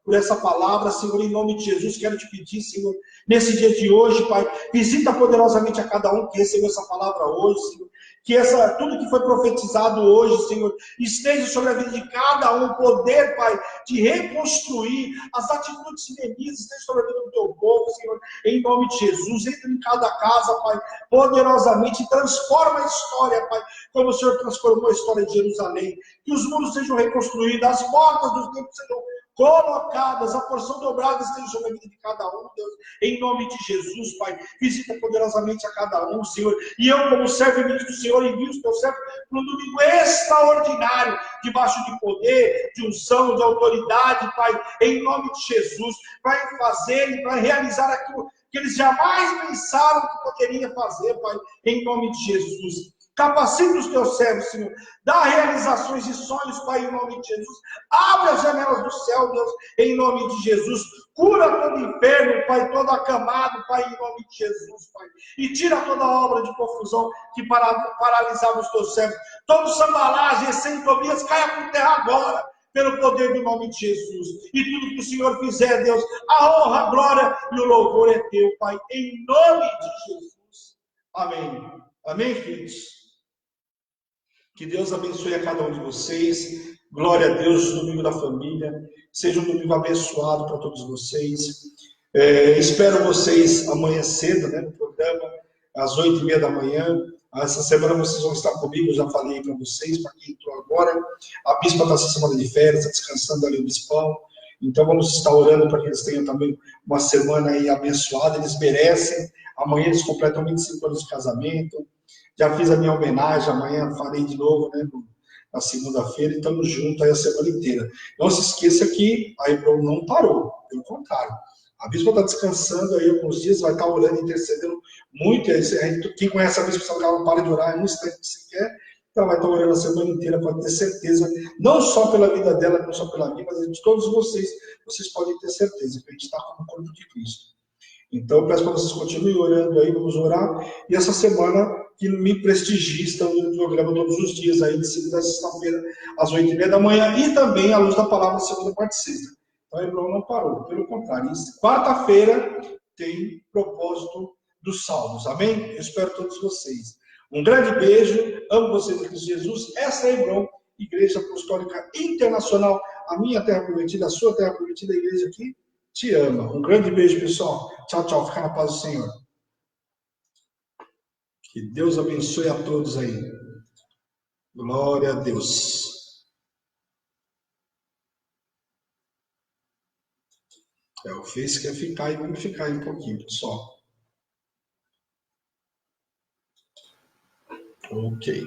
por essa palavra, Senhor, em nome de Jesus. Quero te pedir, Senhor, nesse dia de hoje, Pai, visita poderosamente a cada um que recebeu essa palavra hoje, Senhor. Que tudo que foi profetizado hoje, Senhor, esteja sobre a vida de cada um, poder, Pai, de reconstruir as atitudes de Neemias, esteja sobre a vida do teu povo, Senhor, em nome de Jesus. Entra em cada casa, Pai, poderosamente, e transforma a história, Pai, como o Senhor transformou a história de Jerusalém. Que os muros sejam reconstruídos, as portas dos templos sejam colocadas, a porção dobrada esteja sobre a vida de cada um, Deus, em nome de Jesus, Pai. Visita poderosamente a cada um, Senhor. E eu, como servo e ministro do Senhor, envio os teus servos para um domingo extraordinário, debaixo de poder, de unção, de autoridade, Pai, em nome de Jesus, para fazer e para realizar aquilo que eles jamais pensaram que poderia fazer, Pai, em nome de Jesus. Capacita os teus servos, Senhor. Dá realizações de sonhos, Pai, em nome de Jesus. Abre as janelas do céu, Deus, em nome de Jesus. Cura todo enfermo, Pai, todo acamado, Pai, em nome de Jesus, Pai. E tira toda obra de confusão que paralisava os teus servos. Todo sambalagem, sem Tobias, caia por terra agora, pelo poder do nome de Jesus. E tudo que o Senhor fizer, Deus, a honra, a glória e o louvor é teu, Pai, em nome de Jesus. Amém. Amém, filhos? Que Deus abençoe a cada um de vocês. Glória a Deus, domingo da família. Seja um domingo abençoado para todos vocês. Espero vocês amanhã cedo, né, no programa, às 8h30 da manhã. Essa semana vocês vão estar comigo, eu já falei para vocês, para quem entrou agora. A bispa está essa semana de férias, está descansando ali o bispão. Então vamos estar orando para que eles tenham também uma semana aí abençoada. Eles merecem. Amanhã eles completam 25 anos de casamento. Já fiz a minha homenagem, amanhã farei de novo, né, na segunda-feira, e estamos juntos aí a semana inteira. Não se esqueça que a Hebron não parou, pelo contrário. A bispa está descansando aí alguns dias, vai estar orando, intercedendo muito. Quem conhece a bispa sabe que ela não para de orar, não instante que se quer. Então vai estar orando a semana inteira, pode ter certeza, não só pela vida dela, não só pela minha, mas de todos vocês. Vocês podem ter certeza que a gente está como corpo de Cristo. Então, eu peço para vocês continuem orando aí, vamos orar. E essa semana, que me prestigie, estamos no programa todos os dias, aí, de segunda a sexta-feira, às 8h30 da manhã, e também à luz da palavra, segunda, quarta e sexta. Então, a Hebron não parou, pelo contrário. Quarta-feira tem propósito dos salmos, amém? Eu espero todos vocês. Um grande beijo, amo vocês em Cristo Jesus. Essa é a Hebron, Igreja Apostólica Internacional, a minha terra prometida, a sua terra prometida, a igreja aqui te ama. Um grande beijo, pessoal. Tchau, tchau. Fica na paz do Senhor. Que Deus abençoe a todos aí. Glória a Deus. O Face quer ficar e vamos ficar aí um pouquinho só. Ok.